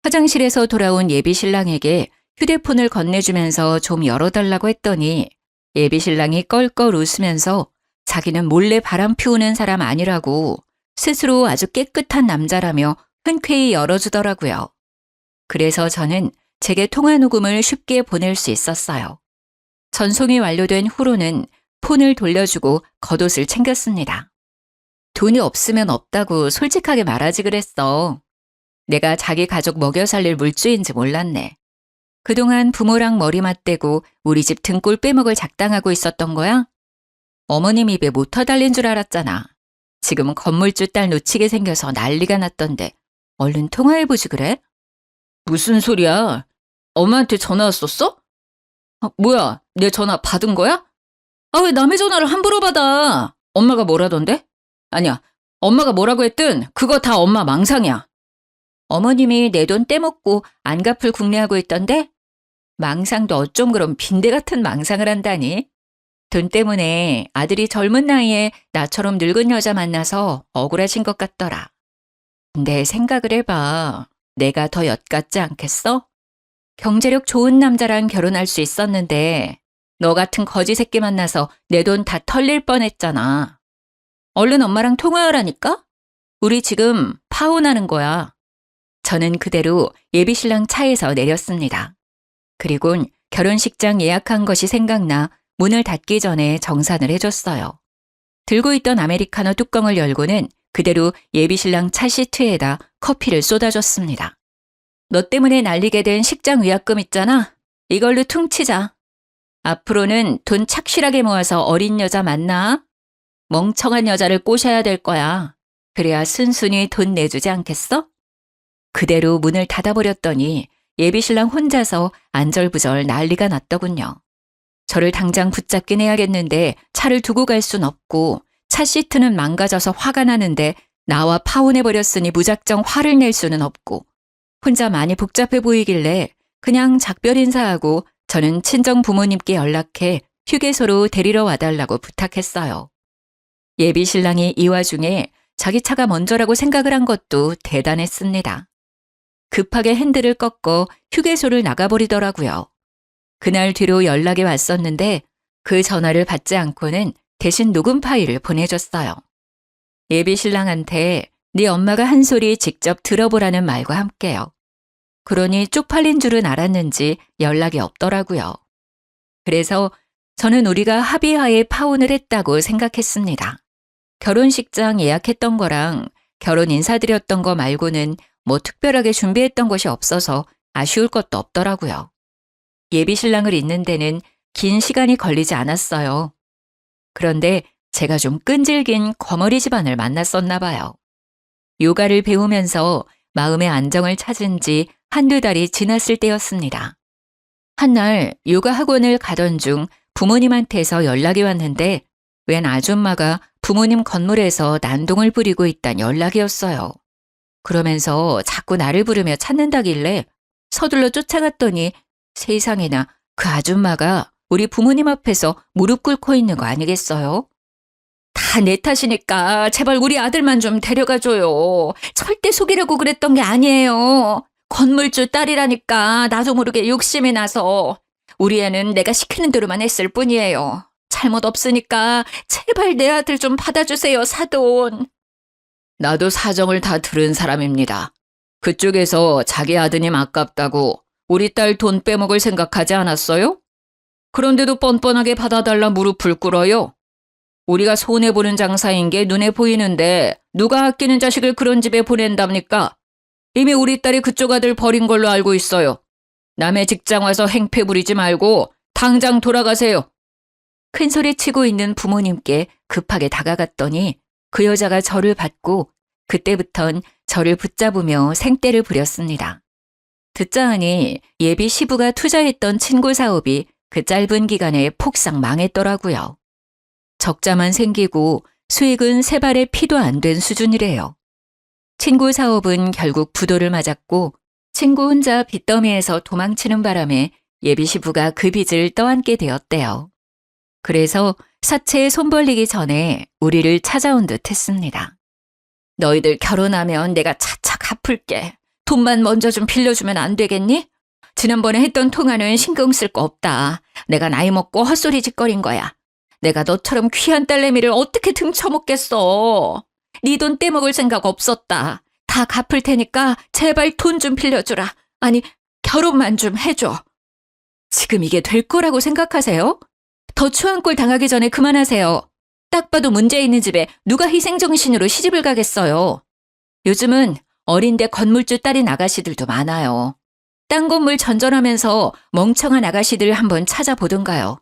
화장실에서 돌아온 예비신랑에게 휴대폰을 건네주면서 좀 열어달라고 했더니 예비신랑이 껄껄 웃으면서 자기는 몰래 바람 피우는 사람 아니라고 스스로 아주 깨끗한 남자라며 흔쾌히 열어주더라고요. 그래서 저는 제게 통화 녹음을 쉽게 보낼 수 있었어요. 전송이 완료된 후로는 폰을 돌려주고 겉옷을 챙겼습니다. 돈이 없으면 없다고 솔직하게 말하지 그랬어. 내가 자기 가족 먹여 살릴 물주인지 몰랐네. 그동안 부모랑 머리 맞대고 우리 집 등골 빼먹을 작당하고 있었던 거야? 어머님 입에 모터 달린 줄 알았잖아. 지금 건물주 딸 놓치게 생겨서 난리가 났던데 얼른 통화해보지 그래? 무슨 소리야? 엄마한테 전화 왔었어? 뭐야, 내 전화 받은 거야? 왜 남의 전화를 함부로 받아? 엄마가 뭐라던데? 아니야, 엄마가 뭐라고 했든 그거 다 엄마 망상이야. 어머님이 내 돈 떼먹고 안 갚을 궁리하고 있던데? 망상도 어쩜 그런 빈대 같은 망상을 한다니? 돈 때문에 아들이 젊은 나이에 나처럼 늙은 여자 만나서 억울하신 것 같더라. 근데 생각을 해봐. 내가 더 엿같지 않겠어? 경제력 좋은 남자랑 결혼할 수 있었는데 너 같은 거지 새끼 만나서 내 돈 다 털릴 뻔했잖아. 얼른 엄마랑 통화하라니까? 우리 지금 파혼하는 거야. 저는 그대로 예비신랑 차에서 내렸습니다. 그리곤 결혼식장 예약한 것이 생각나 문을 닫기 전에 정산을 해줬어요. 들고 있던 아메리카노 뚜껑을 열고는 그대로 예비신랑 차 시트에다 커피를 쏟아줬습니다. 너 때문에 날리게 된 식장 위약금 있잖아. 이걸로 퉁치자. 앞으로는 돈 착실하게 모아서 어린 여자 만나. 멍청한 여자를 꼬셔야 될 거야. 그래야 순순히 돈 내주지 않겠어? 그대로 문을 닫아버렸더니 예비신랑 혼자서 안절부절 난리가 났더군요. 저를 당장 붙잡긴 해야겠는데 차를 두고 갈 순 없고 차 시트는 망가져서 화가 나는데 나와 파혼해버렸으니 무작정 화를 낼 수는 없고 혼자 많이 복잡해 보이길래 그냥 작별 인사하고 저는 친정 부모님께 연락해 휴게소로 데리러 와달라고 부탁했어요. 예비신랑이 이 와중에 자기 차가 먼저라고 생각을 한 것도 대단했습니다. 급하게 핸들을 꺾어 휴게소를 나가버리더라고요. 그날 뒤로 연락이 왔었는데 그 전화를 받지 않고는 대신 녹음 파일을 보내줬어요. 예비신랑한테 네 엄마가 한 소리 직접 들어보라는 말과 함께요. 그러니 쪽팔린 줄은 알았는지 연락이 없더라고요. 그래서 저는 우리가 합의하에 파혼을 했다고 생각했습니다. 결혼식장 예약했던 거랑 결혼 인사드렸던 거 말고는 뭐 특별하게 준비했던 것이 없어서 아쉬울 것도 없더라고요. 예비신랑을 잇는 데는 긴 시간이 걸리지 않았어요. 그런데 제가 좀 끈질긴 거머리 집안을 만났었나 봐요. 요가를 배우면서 마음의 안정을 찾은 지 한두 달이 지났을 때였습니다. 한날 요가 학원을 가던 중 부모님한테서 연락이 왔는데 웬 아줌마가 부모님 건물에서 난동을 부리고 있단 연락이었어요. 그러면서 자꾸 나를 부르며 찾는다길래 서둘러 쫓아갔더니 세상에나 그 아줌마가 우리 부모님 앞에서 무릎 꿇고 있는 거 아니겠어요? 다 내 탓이니까 제발 우리 아들만 좀 데려가줘요. 절대 속이려고 그랬던 게 아니에요. 건물주 딸이라니까 나도 모르게 욕심이 나서. 우리 애는 내가 시키는 대로만 했을 뿐이에요. 잘못 없으니까 제발 내 아들 좀 받아주세요, 사돈. 나도 사정을 다 들은 사람입니다. 그쪽에서 자기 아드님 아깝다고 우리 딸 돈 빼먹을 생각하지 않았어요? 그런데도 뻔뻔하게 받아달라 무릎을 꿇어요. 우리가 손해보는 장사인 게 눈에 보이는데 누가 아끼는 자식을 그런 집에 보낸답니까? 이미 우리 딸이 그쪽 아들 버린 걸로 알고 있어요. 남의 직장 와서 행패 부리지 말고 당장 돌아가세요. 큰소리치고 있는 부모님께 급하게 다가갔더니 그 여자가 저를 받고 그때부턴 저를 붙잡으며 생떼를 부렸습니다. 듣자 하니 예비 시부가 투자했던 친구 사업이 그 짧은 기간에 폭삭 망했더라고요. 적자만 생기고 수익은 세 발의 피도 안 된 수준이래요. 친구 사업은 결국 부도를 맞았고 친구 혼자 빚더미에서 도망치는 바람에 예비 시부가 그 빚을 떠안게 되었대요. 그래서 사채에 손 벌리기 전에 우리를 찾아온 듯 했습니다. 너희들 결혼하면 내가 차차 갚을게. 돈만 먼저 좀 빌려주면 안 되겠니? 지난번에 했던 통화는 신경 쓸 거 없다. 내가 나이 먹고 헛소리 짓거린 거야. 내가 너처럼 귀한 딸내미를 어떻게 등쳐먹겠어. 네 돈 떼먹을 생각 없었다. 다 갚을 테니까 제발 돈 좀 빌려주라. 아니, 결혼만 좀 해줘. 지금 이게 될 거라고 생각하세요? 더 추한 꼴 당하기 전에 그만하세요. 딱 봐도 문제 있는 집에 누가 희생정신으로 시집을 가겠어요. 요즘은 어린데 건물주 딸인 아가씨들도 많아요. 딴 건물 전전하면서 멍청한 아가씨들 한번 찾아보던가요.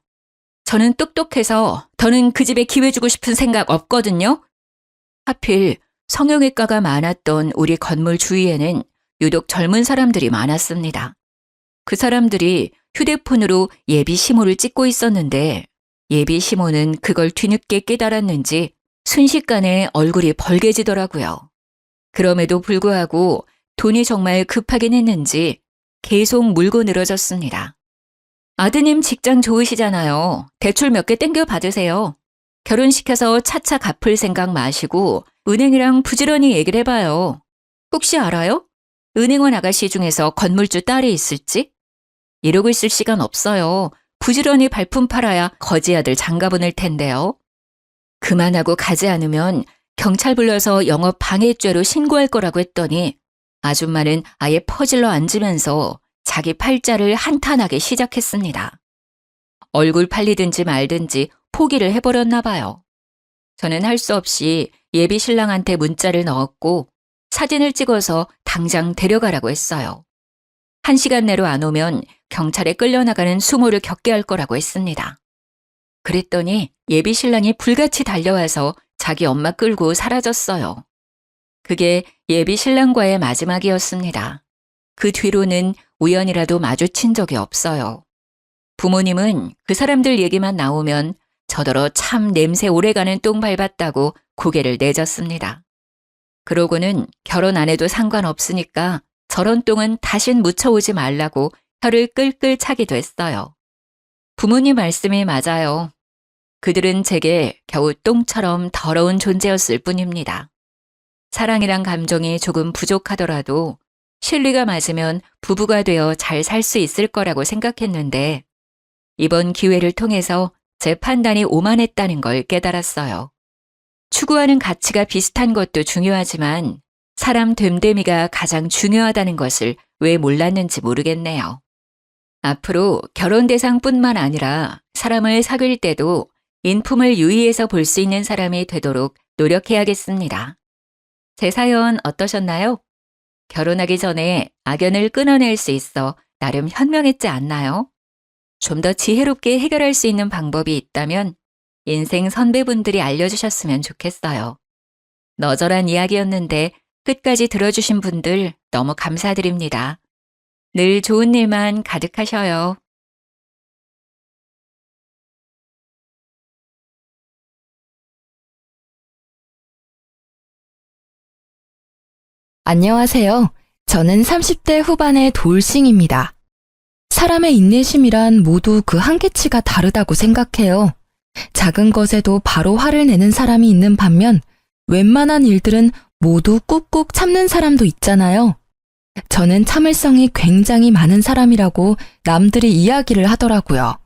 저는 똑똑해서 더는 그 집에 기회 주고 싶은 생각 없거든요. 하필 성형외과가 많았던 우리 건물 주위에는 유독 젊은 사람들이 많았습니다. 그 사람들이 휴대폰으로 예비 시모를 찍고 있었는데 예비 시모는 그걸 뒤늦게 깨달았는지 순식간에 얼굴이 벌개지더라고요. 그럼에도 불구하고 돈이 정말 급하긴 했는지 계속 물고 늘어졌습니다. 아드님 직장 좋으시잖아요. 대출 몇 개 땡겨 받으세요. 결혼시켜서 차차 갚을 생각 마시고 은행이랑 부지런히 얘기를 해봐요. 혹시 알아요? 은행원 아가씨 중에서 건물주 딸이 있을지? 이러고 있을 시간 없어요. 부지런히 발품 팔아야 거지 아들 장가 보낼 텐데요. 그만하고 가지 않으면 경찰 불러서 영업 방해죄로 신고할 거라고 했더니 아줌마는 아예 퍼질러 앉으면서 자기 팔자를 한탄하게 시작했습니다. 얼굴 팔리든지 말든지 포기를 해버렸나 봐요. 저는 할 수 없이 예비 신랑한테 문자를 넣었고 사진을 찍어서 당장 데려가라고 했어요. 1시간 내로 안 오면 경찰에 끌려나가는 수모를 겪게 할 거라고 했습니다. 그랬더니 예비 신랑이 불같이 달려와서 자기 엄마 끌고 사라졌어요. 그게 예비 신랑과의 마지막이었습니다. 그 뒤로는 우연이라도 마주친 적이 없어요. 부모님은 그 사람들 얘기만 나오면 저더러 참 냄새 오래가는 똥 밟았다고 고개를 내젓습니다. 그러고는 결혼 안 해도 상관없으니까 저런 똥은 다신 묻혀오지 말라고 혀를 끌끌 차기도 했어요. 부모님 말씀이 맞아요. 그들은 제게 겨우 똥처럼 더러운 존재였을 뿐입니다. 사랑이란 감정이 조금 부족하더라도 신리가 맞으면 부부가 되어 잘 살 수 있을 거라고 생각했는데 이번 기회를 통해서 제 판단이 오만했다는 걸 깨달았어요. 추구하는 가치가 비슷한 것도 중요하지만 사람 됨됨이가 가장 중요하다는 것을 왜 몰랐는지 모르겠네요. 앞으로 결혼 대상뿐만 아니라 사람을 사귈 때도 인품을 유의해서 볼 수 있는 사람이 되도록 노력해야겠습니다. 제 사연 어떠셨나요? 결혼하기 전에 악연을 끊어낼 수 있어 나름 현명했지 않나요? 좀 더 지혜롭게 해결할 수 있는 방법이 있다면 인생 선배분들이 알려주셨으면 좋겠어요. 너절한 이야기였는데 끝까지 들어주신 분들 너무 감사드립니다. 늘 좋은 일만 가득하셔요. 안녕하세요. 저는 30대 후반의 돌싱입니다. 사람의 인내심이란 모두 그 한계치가 다르다고 생각해요. 작은 것에도 바로 화를 내는 사람이 있는 반면 웬만한 일들은 모두 꾹꾹 참는 사람도 있잖아요. 저는 참을성이 굉장히 많은 사람이라고 남들이 이야기를 하더라고요.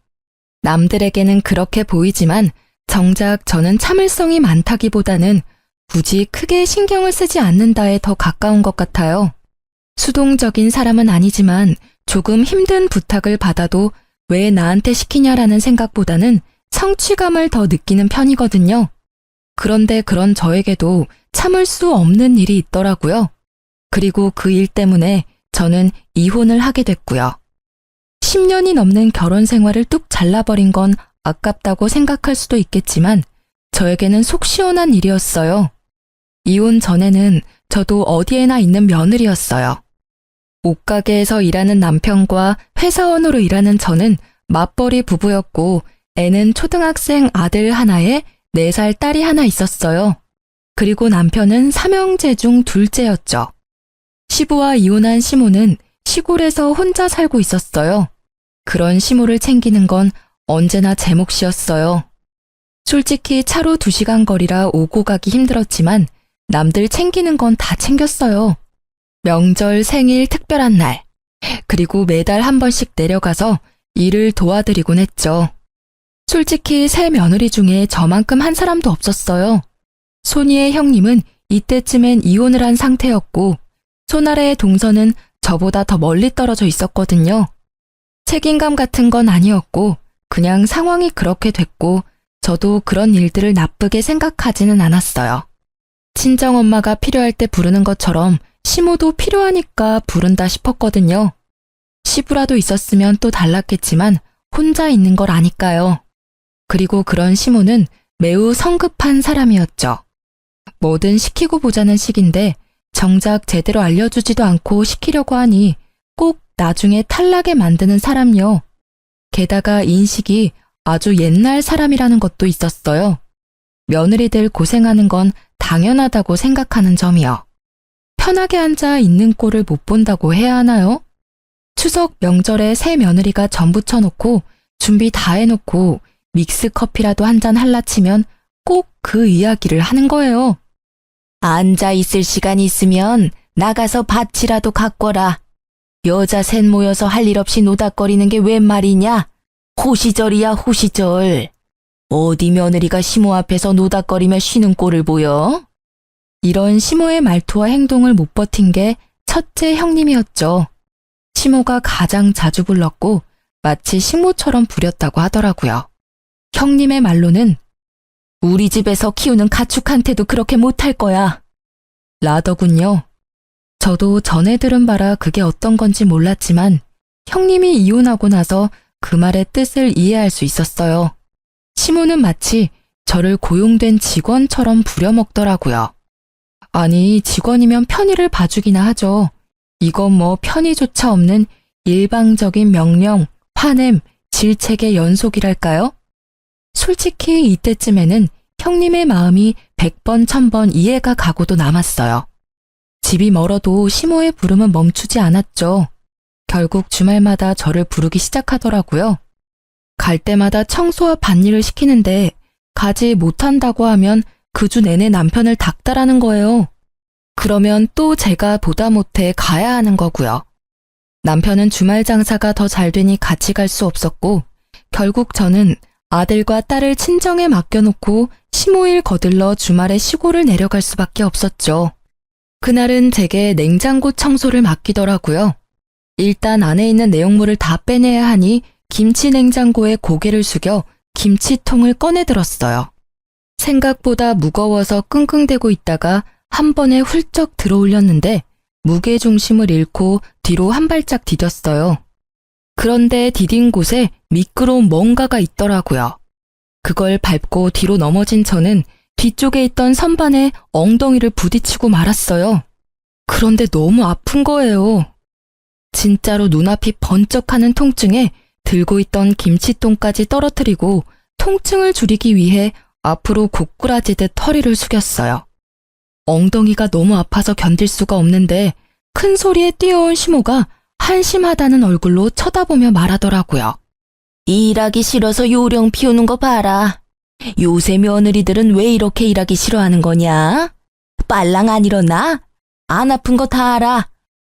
남들에게는 그렇게 보이지만 정작 저는 참을성이 많다기보다는 굳이 크게 신경을 쓰지 않는다에 더 가까운 것 같아요. 수동적인 사람은 아니지만 조금 힘든 부탁을 받아도 왜 나한테 시키냐라는 생각보다는 성취감을 더 느끼는 편이거든요. 그런데 그런 저에게도 참을 수 없는 일이 있더라고요. 그리고 그 일 때문에 저는 이혼을 하게 됐고요. 10년이 넘는 결혼 생활을 뚝 잘라버린 건 아깝다고 생각할 수도 있겠지만 저에게는 속 시원한 일이었어요. 이혼 전에는 저도 어디에나 있는 며느리였어요. 옷가게에서 일하는 남편과 회사원으로 일하는 저는 맞벌이 부부였고 애는 초등학생 아들 하나에 4살 딸이 하나 있었어요. 그리고 남편은 삼형제 중 둘째였죠. 시부와 이혼한 시모는 시골에서 혼자 살고 있었어요. 그런 시모를 챙기는 건 언제나 제 몫이었어요. 솔직히 차로 2시간 거리라 오고 가기 힘들었지만 남들 챙기는 건 다 챙겼어요. 명절, 생일, 특별한 날, 그리고 매달 한 번씩 내려가서 일을 도와드리곤 했죠. 솔직히 새 며느리 중에 저만큼 한 사람도 없었어요. 손이의 형님은 이때쯤엔 이혼을 한 상태였고 손아래의 동서는 저보다 더 멀리 떨어져 있었거든요. 책임감 같은 건 아니었고 그냥 상황이 그렇게 됐고 저도 그런 일들을 나쁘게 생각하지는 않았어요. 친정엄마가 필요할 때 부르는 것처럼 시모도 필요하니까 부른다 싶었거든요. 시부라도 있었으면 또 달랐겠지만 혼자 있는 걸 아니까요. 그리고 그런 시모는 매우 성급한 사람이었죠. 뭐든 시키고 보자는 식인데 정작 제대로 알려주지도 않고 시키려고 하니 꼭 나중에 탈나게 만드는 사람요. 게다가 인식이 아주 옛날 사람이라는 것도 있었어요. 며느리들 고생하는 건 당연하다고 생각하는 점이요. 편하게 앉아 있는 꼴을 못 본다고 해야 하나요? 추석 명절에 새 며느리가 전 부쳐놓고 준비 다 해놓고 믹스 커피라도 한잔 할라 치면 꼭 그 이야기를 하는 거예요. 앉아 있을 시간이 있으면 나가서 밭이라도 가꿔라. 여자 셋 모여서 할 일 없이 노닥거리는 게 웬 말이냐? 호시절이야 호시절. 어디 며느리가 시모 앞에서 노닥거리며 쉬는 꼴을 보여? 이런 시모의 말투와 행동을 못 버틴 게 첫째 형님이었죠. 시모가 가장 자주 불렀고 마치 식모처럼 부렸다고 하더라고요. 형님의 말로는 우리 집에서 키우는 가축한테도 그렇게 못할 거야. 라더군요. 저도 전에 들은 바라 그게 어떤 건지 몰랐지만 형님이 이혼하고 나서 그 말의 뜻을 이해할 수 있었어요. 시모는 마치 저를 고용된 직원처럼 부려먹더라고요. 아니, 직원이면 편의를 봐주기나 하죠. 이건 뭐 편의조차 없는 일방적인 명령, 화냄, 질책의 연속이랄까요? 솔직히 이때쯤에는 형님의 마음이 100번, 1000번 이해가 가고도 남았어요. 집이 멀어도 시모의 부름은 멈추지 않았죠. 결국 주말마다 저를 부르기 시작하더라고요. 갈 때마다 청소와 밭일을 시키는데 가지 못한다고 하면 그 주 내내 남편을 닥달하는 거예요. 그러면 또 제가 보다 못해 가야 하는 거고요. 남편은 주말 장사가 더 잘 되니 같이 갈 수 없었고 결국 저는 아들과 딸을 친정에 맡겨놓고 시모일 거들러 주말에 시골을 내려갈 수밖에 없었죠. 그날은 제게 냉장고 청소를 맡기더라고요. 일단 안에 있는 내용물을 다 빼내야 하니 김치 냉장고에 고개를 숙여 김치통을 꺼내 들었어요. 생각보다 무거워서 끙끙대고 있다가 한 번에 훌쩍 들어올렸는데 무게중심을 잃고 뒤로 한 발짝 디뎠어요. 그런데 디딘 곳에 미끄러운 뭔가가 있더라고요. 그걸 밟고 뒤로 넘어진 저는 뒤쪽에 있던 선반에 엉덩이를 부딪히고 말았어요. 그런데 너무 아픈 거예요. 진짜로 눈앞이 번쩍하는 통증에 들고 있던 김치통까지 떨어뜨리고 통증을 줄이기 위해 앞으로 고꾸라지듯 허리를 숙였어요. 엉덩이가 너무 아파서 견딜 수가 없는데 큰 소리에 뛰어온 시모가 한심하다는 얼굴로 쳐다보며 말하더라고요. 일하기 싫어서 요령 피우는 거 봐라. 요새 며느리들은 왜 이렇게 일하기 싫어하는 거냐? 빨랑 안 일어나? 안 아픈 거 다 알아.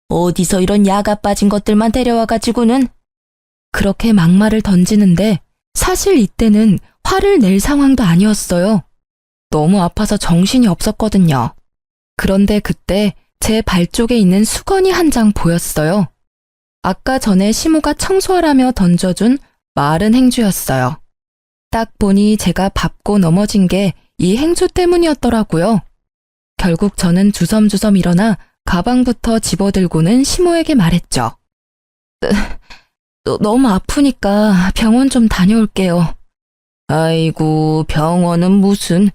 어디서 이런 야가 빠진 것들만 데려와가지고는. 그렇게 막말을 던지는데 사실 이때는 화를 낼 상황도 아니었어요. 너무 아파서 정신이 없었거든요. 그런데 그때 제 발 쪽에 있는 수건이 한 장 보였어요. 아까 전에 시모가 청소하라며 던져준 마른 행주였어요. 딱 보니 제가 밟고 넘어진 게 이 행주 때문이었더라고요. 결국 저는 주섬주섬 일어나 가방부터 집어들고는 시모에게 말했죠. 너무 아프니까 병원 좀 다녀올게요. 아이고, 병원은 무슨.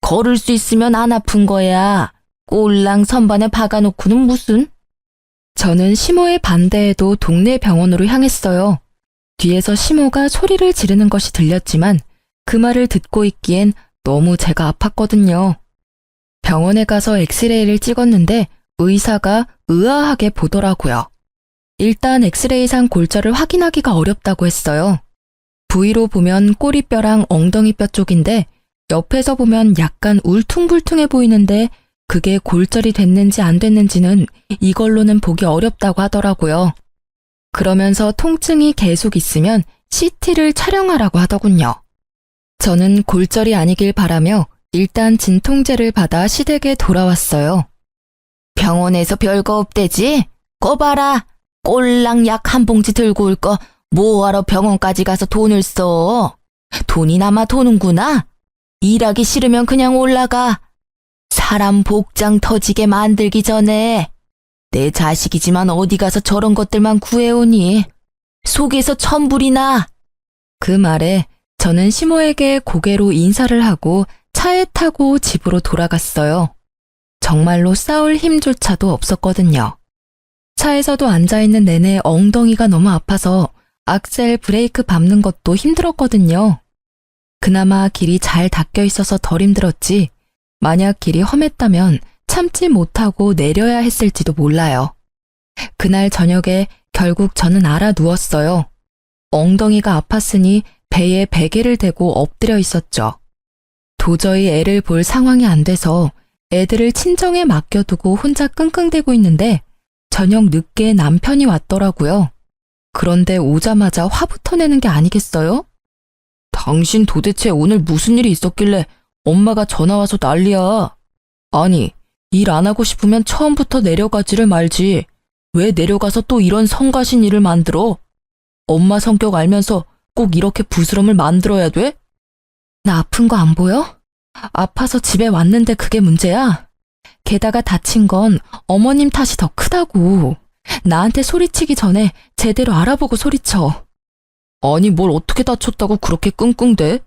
걸을 수 있으면 안 아픈 거야. 꼴랑 선반에 박아놓고는 무슨. 저는 시모의 반대에도 동네 병원으로 향했어요. 뒤에서 시모가 소리를 지르는 것이 들렸지만 그 말을 듣고 있기엔 너무 제가 아팠거든요. 병원에 가서 엑스레이를 찍었는데 의사가 의아하게 보더라고요. 일단 엑스레이상 골절을 확인하기가 어렵다고 했어요. 부위로 보면 꼬리뼈랑 엉덩이뼈 쪽인데 옆에서 보면 약간 울퉁불퉁해 보이는데 그게 골절이 됐는지 안 됐는지는 이걸로는 보기 어렵다고 하더라고요. 그러면서 통증이 계속 있으면 CT를 촬영하라고 하더군요. 저는 골절이 아니길 바라며 일단 진통제를 받아 시댁에 돌아왔어요. 병원에서 별거 없대지? 거 봐라. 꼴랑 약 한 봉지 들고 올 거 뭐하러 병원까지 가서 돈을 써? 돈이 남아 도는구나. 일하기 싫으면 그냥 올라가. 사람 복장 터지게 만들기 전에. 내 자식이지만 어디 가서 저런 것들만 구해오니. 속에서 천불이 나. 그 말에 저는 시모에게 고개로 인사를 하고 차에 타고 집으로 돌아갔어요. 정말로 싸울 힘조차도 없었거든요. 차에서도 앉아있는 내내 엉덩이가 너무 아파서 악셀 브레이크 밟는 것도 힘들었거든요. 그나마 길이 잘 닦여 있어서 덜 힘들었지, 만약 길이 험했다면 참지 못하고 내려야 했을지도 몰라요. 그날 저녁에 결국 저는 알아 누웠어요. 엉덩이가 아팠으니 배에 베개를 대고 엎드려 있었죠. 도저히 애를 볼 상황이 안 돼서 애들을 친정에 맡겨두고 혼자 끙끙대고 있는데 저녁 늦게 남편이 왔더라고요. 그런데 오자마자 화부터 내는 게 아니겠어요? 당신 도대체 오늘 무슨 일이 있었길래 엄마가 전화와서 난리야. 아니, 일 안 하고 싶으면 처음부터 내려가지를 말지. 왜 내려가서 또 이런 성가신 일을 만들어? 엄마 성격 알면서 꼭 이렇게 부스럼을 만들어야 돼? 나 아픈 거 안 보여? 아파서 집에 왔는데 그게 문제야? 게다가 다친 건 어머님 탓이 더 크다고. 나한테 소리치기 전에 제대로 알아보고 소리쳐. 아니 뭘 어떻게 다쳤다고 그렇게 끙끙대?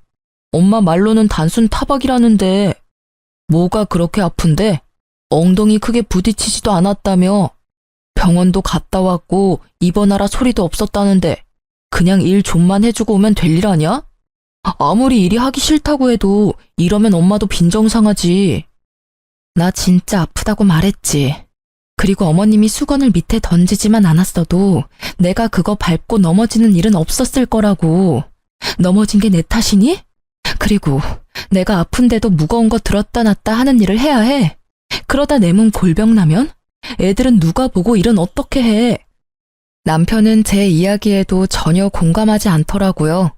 엄마 말로는 단순 타박이라는데 뭐가 그렇게 아픈데? 엉덩이 크게 부딪히지도 않았다며. 병원도 갔다 왔고 입원하라 소리도 없었다는데 그냥 일 좀만 해주고 오면 될 일 아니야? 아무리 일이 하기 싫다고 해도 이러면 엄마도 빈정상하지. 나 진짜 아프다고 말했지. 그리고 어머님이 수건을 밑에 던지지만 않았어도 내가 그거 밟고 넘어지는 일은 없었을 거라고. 넘어진 게 내 탓이니? 그리고 내가 아픈데도 무거운 거 들었다 놨다 하는 일을 해야 해. 그러다 내 몸 골병 나면? 애들은 누가 보고 일은 어떻게 해? 남편은 제 이야기에도 전혀 공감하지 않더라고요.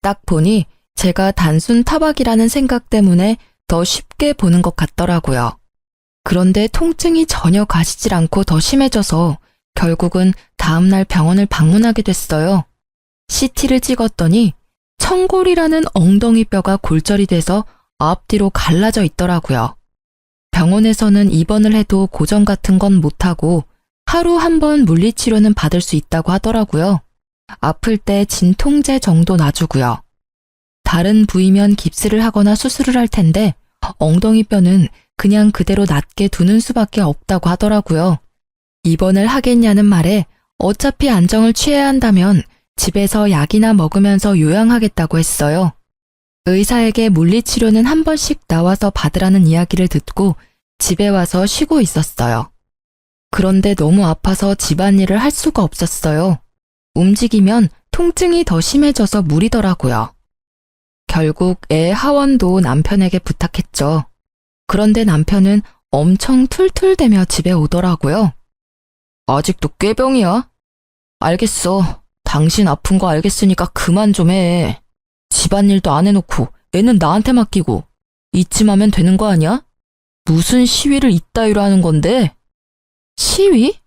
딱 보니 제가 단순 타박이라는 생각 때문에 더 쉽게 보는 것 같더라고요. 그런데 통증이 전혀 가시질 않고 더 심해져서 결국은 다음날 병원을 방문하게 됐어요. CT를 찍었더니 청골이라는 엉덩이 뼈가 골절이 돼서 앞뒤로 갈라져 있더라고요. 병원에서는 입원을 해도 고정 같은 건 못하고 하루 한 번 물리치료는 받을 수 있다고 하더라고요. 아플 때 진통제 정도 놔주고요. 다른 부위면 깁스를 하거나 수술을 할 텐데 엉덩이 뼈는 그냥 그대로 낫게 두는 수밖에 없다고 하더라고요. 입원을 하겠냐는 말에 어차피 안정을 취해야 한다면 집에서 약이나 먹으면서 요양하겠다고 했어요. 의사에게 물리치료는 한 번씩 나와서 받으라는 이야기를 듣고 집에 와서 쉬고 있었어요. 그런데 너무 아파서 집안일을 할 수가 없었어요. 움직이면 통증이 더 심해져서 무리더라고요. 결국 애 하원도 남편에게 부탁했죠. 그런데 남편은 엄청 툴툴대며 집에 오더라고요. 아직도 꾀병이야? 알겠어. 당신 아픈 거 알겠으니까 그만 좀 해. 집안일도 안 해놓고 애는 나한테 맡기고 이쯤하면 되는 거 아니야? 무슨 시위를 이따위로 하는 건데? 시위?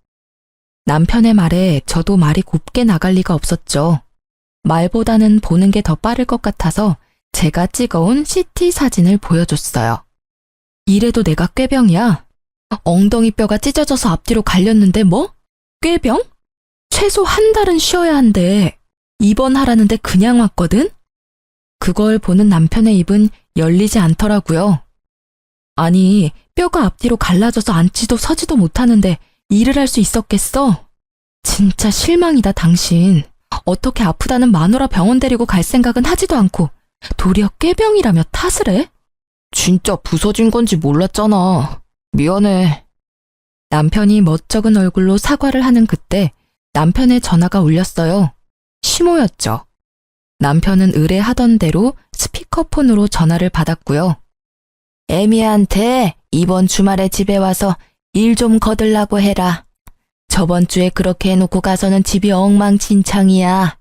남편의 말에 저도 말이 곱게 나갈 리가 없었죠. 말보다는 보는 게 더 빠를 것 같아서 제가 찍어온 CT 사진을 보여줬어요. 이래도 내가 꾀병이야? 엉덩이 뼈가 찢어져서 앞뒤로 갈렸는데 뭐? 꾀병? 최소 한 달은 쉬어야 한대. 입원하라는데 그냥 왔거든? 그걸 보는 남편의 입은 열리지 않더라고요. 아니, 뼈가 앞뒤로 갈라져서 앉지도 서지도 못하는데 일을 할 수 있었겠어? 진짜 실망이다, 당신. 어떻게 아프다는 마누라 병원 데리고 갈 생각은 하지도 않고 도리어 꾀병이라며 탓을 해? 진짜 부서진 건지 몰랐잖아. 미안해. 남편이 멋쩍은 얼굴로 사과를 하는 그때 남편의 전화가 울렸어요. 시모였죠. 남편은 의뢰하던 대로 스피커폰으로 전화를 받았고요. 애미한테 이번 주말에 집에 와서 일 좀 거들라고 해라. 저번 주에 그렇게 해놓고 가서는 집이 엉망진창이야.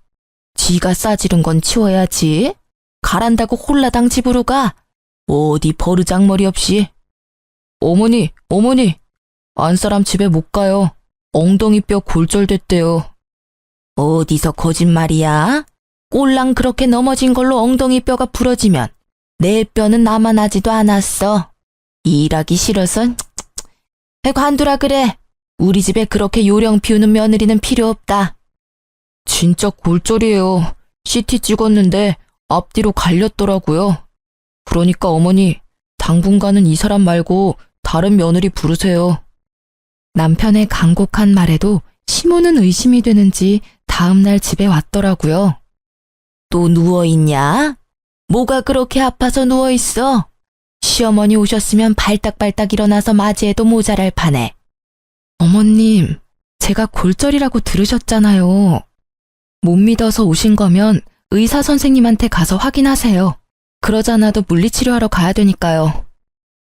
쥐가 싸지른 건 치워야지. 가란다고 홀라당 집으로 가. 어디 버르장머리 없이. 어머니, 안사람 집에 못 가요. 엉덩이뼈 골절됐대요. 어디서 거짓말이야? 꼴랑 그렇게 넘어진 걸로 엉덩이뼈가 부러지면 내 뼈는 남아나지도 않았어. 일하기 싫어서 관두라 그래. 우리 집에 그렇게 요령 피우는 며느리는 필요 없다. 진짜 골절이에요. CT 찍었는데 앞뒤로 갈렸더라고요. 그러니까 어머니, 당분간은 이 사람 말고 다른 며느리 부르세요. 남편의 간곡한 말에도 시모는 의심이 되는지 다음날 집에 왔더라고요. 또 누워있냐? 뭐가 그렇게 아파서 누워있어? 시어머니 오셨으면 발딱발딱 일어나서 맞이해도 모자랄 판에. 어머님, 제가 골절이라고 들으셨잖아요. 못 믿어서 오신 거면 의사 선생님한테 가서 확인하세요. 그러잖아도 물리치료하러 가야 되니까요.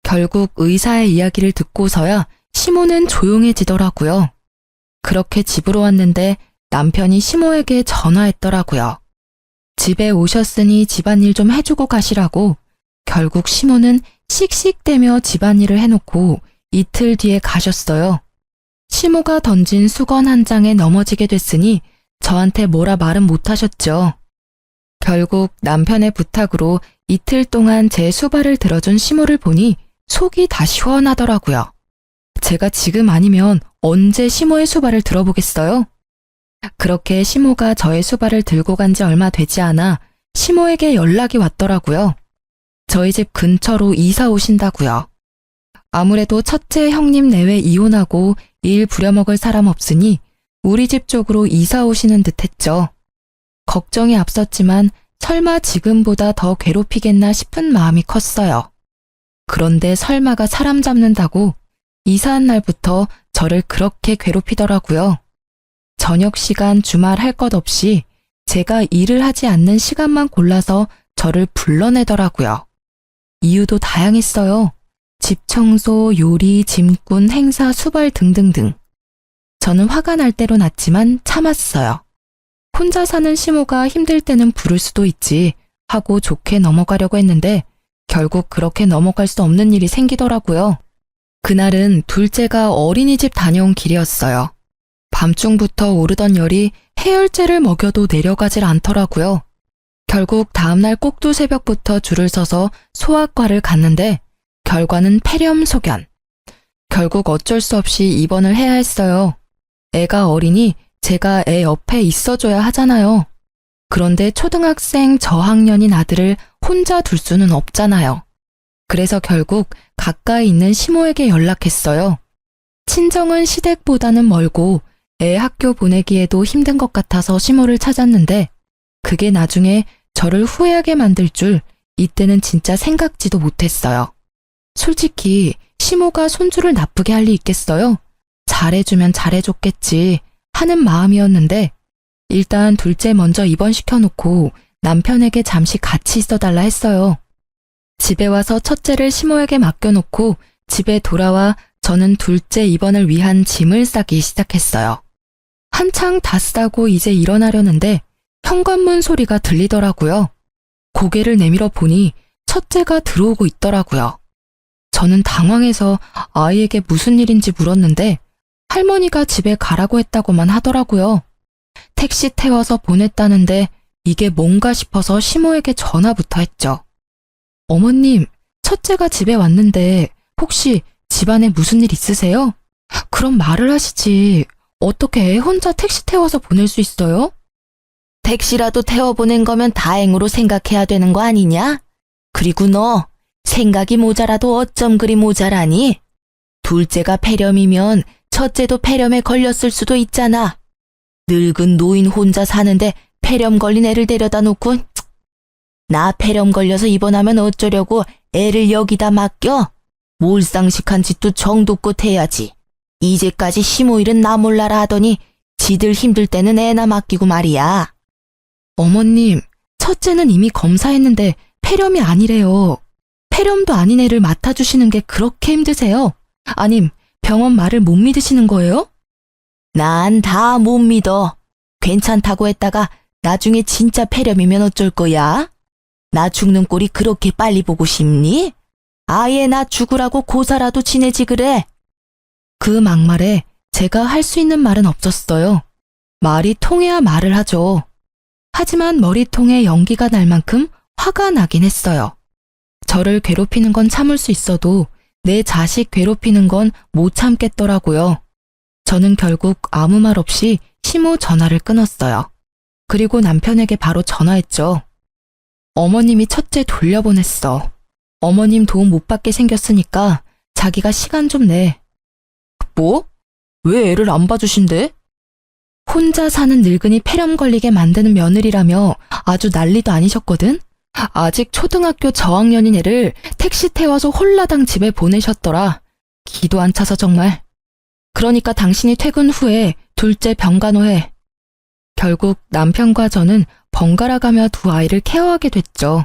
결국 의사의 이야기를 듣고서야 시모는 조용해지더라고요. 그렇게 집으로 왔는데 남편이 시모에게 전화했더라고요. 집에 오셨으니 집안일 좀 해주고 가시라고. 결국 시모는 씩씩대며 집안일을 해놓고 이틀 뒤에 가셨어요. 시모가 던진 수건 한 장에 넘어지게 됐으니 저한테 뭐라 말은 못하셨죠. 결국 남편의 부탁으로 이틀 동안 제 수발을 들어준 시모를 보니 속이 다 시원하더라고요. 제가 지금 아니면 언제 시모의 수발을 들어보겠어요? 그렇게 시모가 저의 수발을 들고 간 지 얼마 되지 않아 시모에게 연락이 왔더라고요. 저희 집 근처로 이사 오신다고요. 아무래도 첫째 형님 내외 이혼하고 일 부려먹을 사람 없으니 우리 집 쪽으로 이사 오시는 듯 했죠. 걱정이 앞섰지만 설마 지금보다 더 괴롭히겠나 싶은 마음이 컸어요. 그런데 설마가 사람 잡는다고 이사한 날부터 저를 그렇게 괴롭히더라고요. 저녁 시간 주말 할 것 없이 제가 일을 하지 않는 시간만 골라서 저를 불러내더라고요. 이유도 다양했어요. 집 청소, 요리, 짐꾼, 행사, 수발 등등등. 저는 화가 날 대로 났지만 참았어요. 혼자 사는 시모가 힘들 때는 부를 수도 있지 하고 좋게 넘어가려고 했는데 결국 그렇게 넘어갈 수 없는 일이 생기더라고요. 그날은 둘째가 어린이집 다녀온 길이었어요. 밤중부터 오르던 열이 해열제를 먹여도 내려가질 않더라고요. 결국 다음날 꼭두 새벽부터 줄을 서서 소아과를 갔는데 결과는 폐렴소견. 결국 어쩔 수 없이 입원을 해야 했어요. 애가 어리니 제가 애 옆에 있어줘야 하잖아요. 그런데 초등학생 저학년인 아들을 혼자 둘 수는 없잖아요. 그래서 결국 가까이 있는 시모에게 연락했어요. 친정은 시댁보다는 멀고 애 학교 보내기에도 힘든 것 같아서 시모를 찾았는데 그게 나중에 저를 후회하게 만들 줄 이때는 진짜 생각지도 못했어요. 솔직히 시모가 손주를 나쁘게 할 리 있겠어요? 잘해주면 잘해줬겠지 하는 마음이었는데 일단 둘째 먼저 입원시켜놓고 남편에게 잠시 같이 있어달라 했어요. 집에 와서 첫째를 시모에게 맡겨놓고 집에 돌아와 저는 둘째 입원을 위한 짐을 싸기 시작했어요. 한창 다 싸고 이제 일어나려는데 현관문 소리가 들리더라고요. 고개를 내밀어 보니 첫째가 들어오고 있더라고요. 저는 당황해서 아이에게 무슨 일인지 물었는데 할머니가 집에 가라고 했다고만 하더라고요. 택시 태워서 보냈다는데 이게 뭔가 싶어서 시모에게 전화부터 했죠. 어머님, 첫째가 집에 왔는데 혹시 집안에 무슨 일 있으세요? 그럼 말을 하시지. 어떻게 애 혼자 택시 태워서 보낼 수 있어요? 택시라도 태워보낸 거면 다행으로 생각해야 되는 거 아니냐? 그리고 너 생각이 모자라도 어쩜 그리 모자라니? 둘째가 폐렴이면 첫째도 폐렴에 걸렸을 수도 있잖아. 늙은 노인 혼자 사는데 폐렴 걸린 애를 데려다 놓고 나 폐렴 걸려서 입원하면 어쩌려고 애를 여기다 맡겨? 몰상식한 짓도 정도껏 해야지. 이제까지 시모 일은 나 몰라라 하더니 지들 힘들 때는 애나 맡기고 말이야. 어머님, 첫째는 이미 검사했는데 폐렴이 아니래요. 폐렴도 아닌 애를 맡아주시는 게 그렇게 힘드세요? 아님 병원 말을 못 믿으시는 거예요? 난 다 못 믿어. 괜찮다고 했다가 나중에 진짜 폐렴이면 어쩔 거야? 나 죽는 꼴이 그렇게 빨리 보고 싶니? 아예 나 죽으라고 고사라도 지내지 그래. 그 막말에 제가 할 수 있는 말은 없었어요. 말이 통해야 말을 하죠. 하지만 머리통에 연기가 날 만큼 화가 나긴 했어요. 저를 괴롭히는 건 참을 수 있어도 내 자식 괴롭히는 건 못 참겠더라고요. 저는 결국 아무 말 없이 시모 전화를 끊었어요. 그리고 남편에게 바로 전화했죠. 어머님이 첫째 돌려보냈어. 어머님 도움 못 받게 생겼으니까 자기가 시간 좀 내. 뭐? 왜 애를 안 봐주신대? 혼자 사는 늙은이 폐렴 걸리게 만드는 며느리라며 아주 난리도 아니셨거든? 아직 초등학교 저학년인 애를 택시 태워서 홀라당 집에 보내셨더라. 기도 안 차서 정말. 그러니까 당신이 퇴근 후에 둘째 병간호해. 결국 남편과 저는 번갈아 가며 두 아이를 케어하게 됐죠.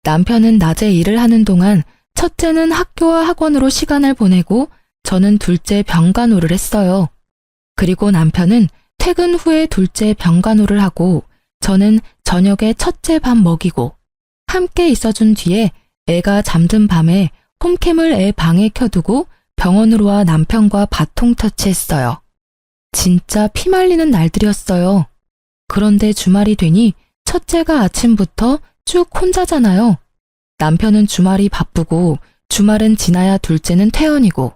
남편은 낮에 일을 하는 동안 첫째는 학교와 학원으로 시간을 보내고 저는 둘째 병간호를 했어요. 그리고 남편은 퇴근 후에 둘째 병간호를 하고 저는 저녁에 첫째 밥 먹이고 함께 있어준 뒤에 애가 잠든 밤에 홈캠을 애 방에 켜두고 병원으로 와 남편과 바통 터치했어요. 진짜 피말리는 날들이었어요. 그런데 주말이 되니 첫째가 아침부터 쭉 혼자잖아요. 남편은 주말이 바쁘고 주말은 지나야 둘째는 퇴원이고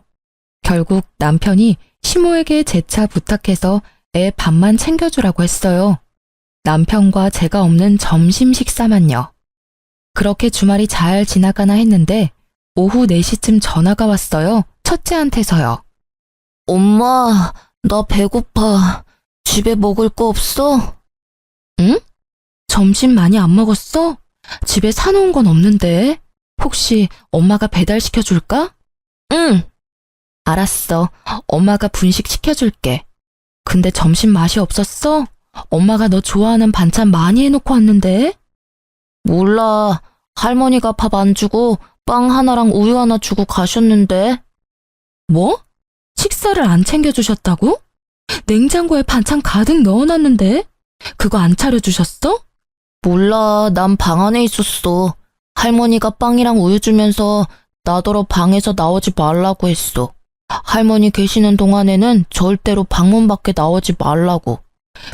결국 남편이 시모에게 재차 부탁해서 애 밥만 챙겨주라고 했어요. 남편과 제가 없는 점심 식사만요. 그렇게 주말이 잘 지나가나 했는데 오후 4시쯤 전화가 왔어요. 첫째한테서요. 엄마, 나 배고파. 집에 먹을 거 없어? 응? 점심 많이 안 먹었어? 집에 사놓은 건 없는데. 혹시 엄마가 배달시켜줄까? 응. 알았어. 엄마가 분식 시켜줄게. 근데 점심 맛이 없었어? 엄마가 너 좋아하는 반찬 많이 해놓고 왔는데? 몰라. 할머니가 밥 안 주고 빵 하나랑 우유 하나 주고 가셨는데. 뭐? 식사를 안 챙겨주셨다고? 냉장고에 반찬 가득 넣어놨는데? 그거 안 차려주셨어? 몰라. 난 방 안에 있었어. 할머니가 빵이랑 우유 주면서 나더러 방에서 나오지 말라고 했어. 할머니 계시는 동안에는 절대로 방문 밖에 나오지 말라고.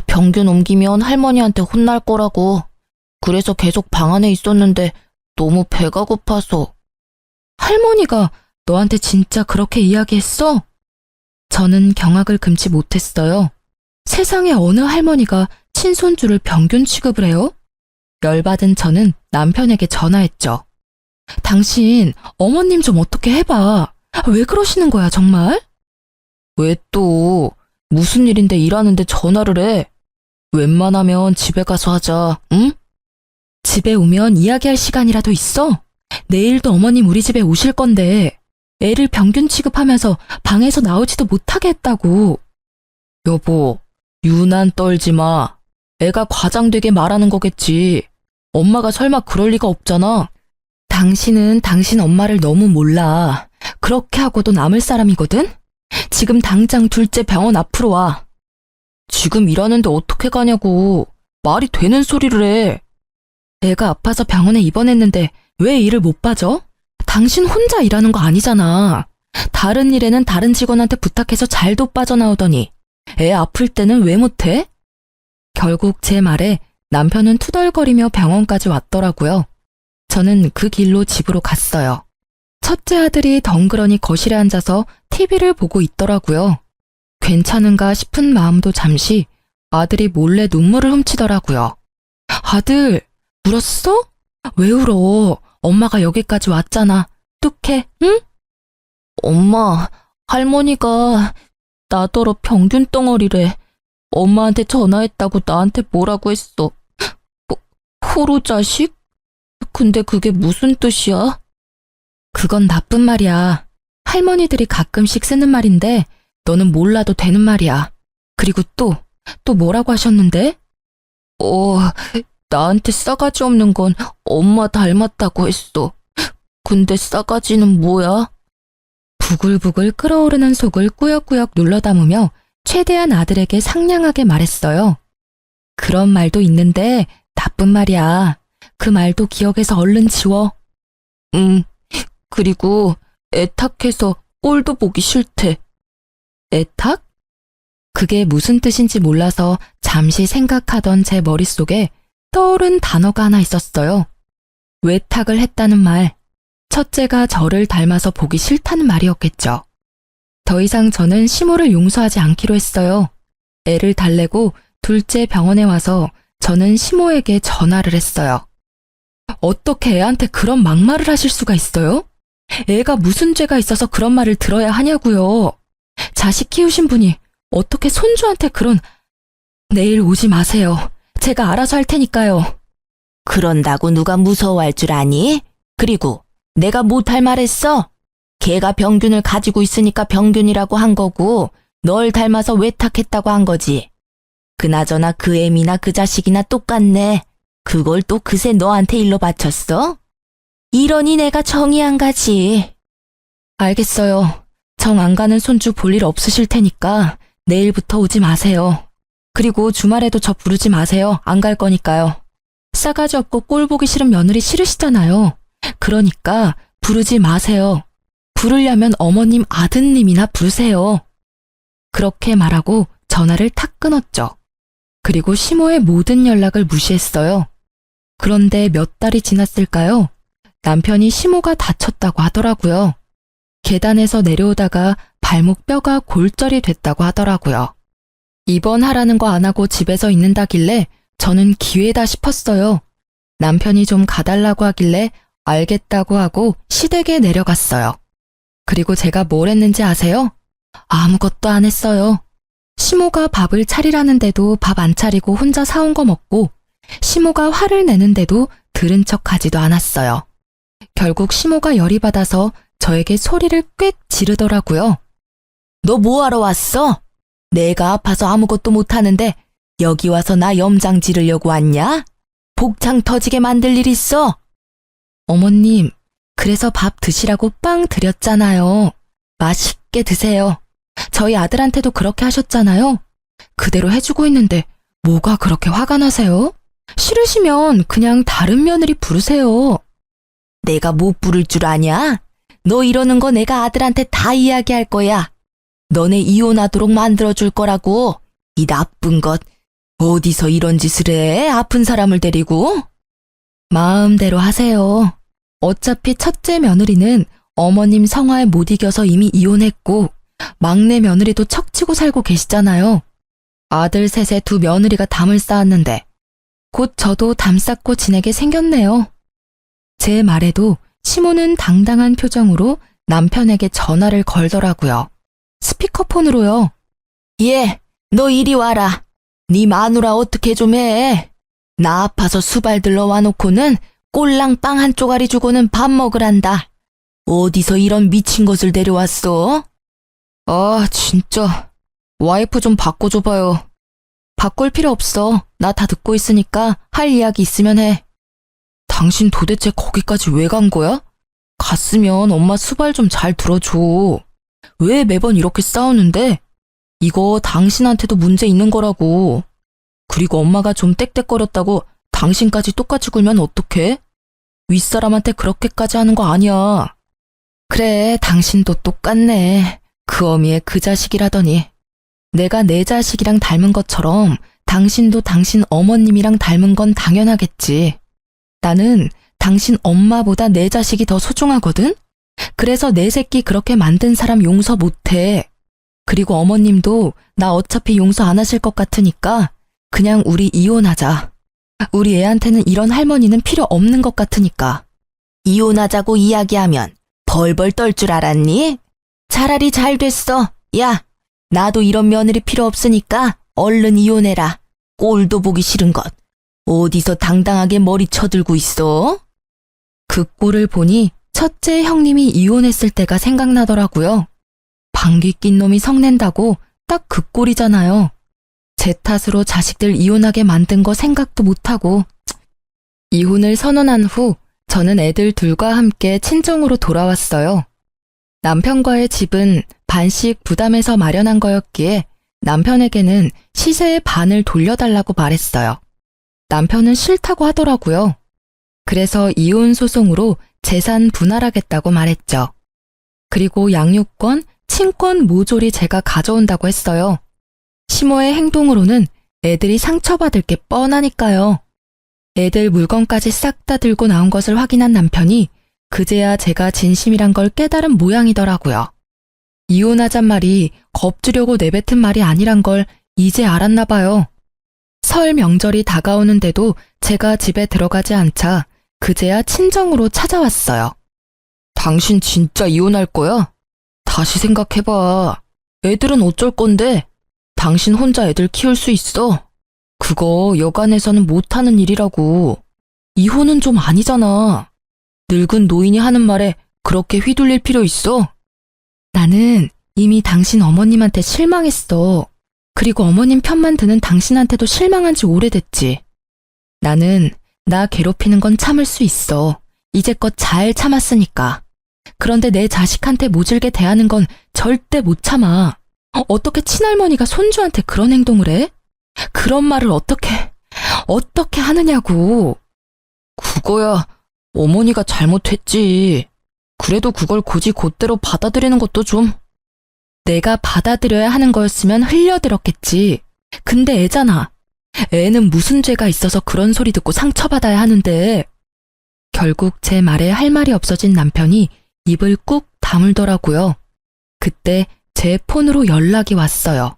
병균 옮기면 할머니한테 혼날 거라고. 그래서 계속 방 안에 있었는데 너무 배가 고파서. 할머니가 너한테 진짜 그렇게 이야기했어? 저는 경악을 금치 못했어요. 세상에 어느 할머니가 친손주를 병균 취급을 해요? 열받은 저는 남편에게 전화했죠. 당신 어머님 좀 어떻게 해봐. 왜 그러시는 거야 정말? 왜 또 무슨 일인데 일하는데 전화를 해? 웬만하면 집에 가서 하자, 응? 집에 오면 이야기할 시간이라도 있어? 내일도 어머님 우리 집에 오실 건데 애를 병균 취급하면서 방에서 나오지도 못하게 했다고. 여보, 유난 떨지 마. 애가 과장되게 말하는 거겠지. 엄마가 설마 그럴 리가 없잖아. 당신은 당신 엄마를 너무 몰라. 그렇게 하고도 남을 사람이거든? 지금 당장 둘째 병원 앞으로 와. 지금 일하는데 어떻게 가냐고. 말이 되는 소리를 해. 애가 아파서 병원에 입원했는데 왜 일을 못 봐줘? 당신 혼자 일하는 거 아니잖아. 다른 일에는 다른 직원한테 부탁해서 잘도 빠져나오더니 애 아플 때는 왜 못해? 결국 제 말에 남편은 투덜거리며 병원까지 왔더라고요. 저는 그 길로 집으로 갔어요. 첫째 아들이 덩그러니 거실에 앉아서 TV를 보고 있더라고요. 괜찮은가 싶은 마음도 잠시 아들이 몰래 눈물을 훔치더라고요. 아들, 울었어? 왜 울어? 엄마가 여기까지 왔잖아. 뚝해, 응? 엄마, 할머니가 나더러 병균 덩어리래. 엄마한테 전화했다고 나한테 뭐라고 했어. 호로 자식? 근데 그게 무슨 뜻이야? 그건 나쁜 말이야. 할머니들이 가끔씩 쓰는 말인데 너는 몰라도 되는 말이야. 그리고 또 뭐라고 하셨는데? 나한테 싸가지 없는 건 엄마 닮았다고 했어. 근데 싸가지는 뭐야? 부글부글 끓어오르는 속을 꾸역꾸역 눌러 담으며 최대한 아들에게 상냥하게 말했어요. 그런 말도 있는데 나쁜 말이야. 그 말도 기억에서 얼른 지워. 그리고 애탁해서 꼴도 보기 싫대. 애탁? 그게 무슨 뜻인지 몰라서 잠시 생각하던 제 머릿속에 떠오른 단어가 하나 있었어요. 외탁을 했다는 말. 첫째가 저를 닮아서 보기 싫다는 말이었겠죠. 더 이상 저는 시모를 용서하지 않기로 했어요. 애를 달래고 둘째 병원에 와서 저는 시모에게 전화를 했어요. 어떻게 애한테 그런 막말을 하실 수가 있어요? 애가 무슨 죄가 있어서 그런 말을 들어야 하냐고요. 자식 키우신 분이 어떻게 손주한테 그런... 내일 오지 마세요. 제가 알아서 할 테니까요. 그런다고 누가 무서워할 줄 아니? 그리고 내가 못할 말했어? 걔가 병균을 가지고 있으니까 병균이라고 한 거고 널 닮아서 외탁했다고 한 거지. 그나저나 그 애미나 그 자식이나 똑같네. 그걸 또 그새 너한테 일러 바쳤어? 이러니 내가 정이 안 가지. 알겠어요. 정 안 가는 손주 볼 일 없으실 테니까 내일부터 오지 마세요. 그리고 주말에도 저 부르지 마세요. 안 갈 거니까요. 싸가지 없고 꼴 보기 싫은 며느리 싫으시잖아요. 그러니까 부르지 마세요. 부르려면 어머님 아드님이나 부르세요. 그렇게 말하고 전화를 탁 끊었죠. 그리고 시모의 모든 연락을 무시했어요. 그런데 몇 달이 지났을까요? 남편이 시모가 다쳤다고 하더라고요. 계단에서 내려오다가 발목 뼈가 골절이 됐다고 하더라고요. 입원하라는 거 안 하고 집에서 있는다길래 저는 기회다 싶었어요. 남편이 좀 가달라고 하길래 알겠다고 하고 시댁에 내려갔어요. 그리고 제가 뭘 했는지 아세요? 아무것도 안 했어요. 시모가 밥을 차리라는데도 밥 안 차리고 혼자 사온 거 먹고 시모가 화를 내는데도 들은 척 하지도 않았어요. 결국 시모가 열이 받아서 저에게 소리를 꽥 지르더라고요. 너 뭐하러 왔어? 내가 아파서 아무것도 못하는데 여기 와서 나 염장 지르려고 왔냐? 복창 터지게 만들 일 있어? 어머님, 그래서 밥 드시라고 빵 드렸잖아요. 맛있게 드세요. 저희 아들한테도 그렇게 하셨잖아요. 그대로 해주고 있는데 뭐가 그렇게 화가 나세요? 싫으시면 그냥 다른 며느리 부르세요. 내가 못 부를 줄 아냐? 너 이러는 거 내가 아들한테 다 이야기할 거야. 너네 이혼하도록 만들어줄 거라고. 이 나쁜 것. 어디서 이런 짓을 해? 아픈 사람을 데리고? 마음대로 하세요. 어차피 첫째 며느리는 어머님 성화에 못 이겨서 이미 이혼했고 막내 며느리도 척치고 살고 계시잖아요. 아들 셋에 두 며느리가 담을 쌓았는데 곧 저도 담 쌓고 지내게 생겼네요. 제 말에도 시모는 당당한 표정으로 남편에게 전화를 걸더라고요. 스피커폰으로요. 예, 너 이리 와라. 네 마누라 어떻게 좀 해. 나 아파서 수발 들러와 놓고는 꼴랑 빵 한 쪼가리 주고는 밥 먹으란다. 어디서 이런 미친 것을 데려왔어? 아, 진짜. 와이프 좀 바꿔줘봐요. 바꿀 필요 없어. 나 다 듣고 있으니까 할 이야기 있으면 해. 당신 도대체 거기까지 왜 간 거야? 갔으면 엄마 수발 좀 잘 들어줘. 왜 매번 이렇게 싸우는데? 이거 당신한테도 문제 있는 거라고. 그리고 엄마가 좀 떽떽거렸다고 당신까지 똑같이 굴면 어떡해? 윗사람한테 그렇게까지 하는 거 아니야. 그래, 당신도 똑같네. 그 어미의 그 자식이라더니. 내가 내 자식이랑 닮은 것처럼 당신도 당신 어머님이랑 닮은 건 당연하겠지. 나는 당신 엄마보다 내 자식이 더 소중하거든? 그래서 내 새끼 그렇게 만든 사람 용서 못해. 그리고 어머님도 나 어차피 용서 안 하실 것 같으니까 그냥 우리 이혼하자. 우리 애한테는 이런 할머니는 필요 없는 것 같으니까. 이혼하자고 이야기하면 벌벌 떨 줄 알았니? 차라리 잘 됐어. 야, 나도 이런 며느리 필요 없으니까 얼른 이혼해라. 꼴도 보기 싫은 것. 어디서 당당하게 머리 쳐들고 있어? 그 꼴을 보니 첫째 형님이 이혼했을 때가 생각나더라고요. 방귀 낀 놈이 성낸다고 딱 그 꼴이잖아요. 제 탓으로 자식들 이혼하게 만든 거 생각도 못하고. 이혼을 선언한 후 저는 애들 둘과 함께 친정으로 돌아왔어요. 남편과의 집은 반씩 부담해서 마련한 거였기에 남편에게는 시세의 반을 돌려달라고 말했어요. 남편은 싫다고 하더라고요. 그래서 이혼 소송으로 재산 분할하겠다고 말했죠. 그리고 양육권, 친권 모조리 제가 가져온다고 했어요. 시모의 행동으로는 애들이 상처받을 게 뻔하니까요. 애들 물건까지 싹 다 들고 나온 것을 확인한 남편이 그제야 제가 진심이란 걸 깨달은 모양이더라고요. 이혼하잔 말이 겁주려고 내뱉은 말이 아니란 걸 이제 알았나 봐요. 설 명절이 다가오는데도 제가 집에 들어가지 않자 그제야 친정으로 찾아왔어요. 당신 진짜 이혼할 거야? 다시 생각해봐. 애들은 어쩔 건데? 당신 혼자 애들 키울 수 있어? 그거 여간에서는 못하는 일이라고. 이혼은 좀 아니잖아. 늙은 노인이 하는 말에 그렇게 휘둘릴 필요 있어? 나는 이미 당신 어머님한테 실망했어. 그리고 어머님 편만 드는 당신한테도 실망한 지 오래됐지. 나는 나 괴롭히는 건 참을 수 있어. 이제껏 잘 참았으니까. 그런데 내 자식한테 모질게 대하는 건 절대 못 참아. 어떻게 친할머니가 손주한테 그런 행동을 해? 그런 말을 어떻게 하느냐고. 그거야 어머니가 잘못했지. 그래도 그걸 굳이 곧대로 받아들이는 것도 좀. 내가 받아들여야 하는 거였으면 흘려들었겠지. 근데 애잖아. 애는 무슨 죄가 있어서 그런 소리 듣고 상처받아야 하는데. 결국 제 말에 할 말이 없어진 남편이 입을 꾹 다물더라고요. 그때 제 폰으로 연락이 왔어요.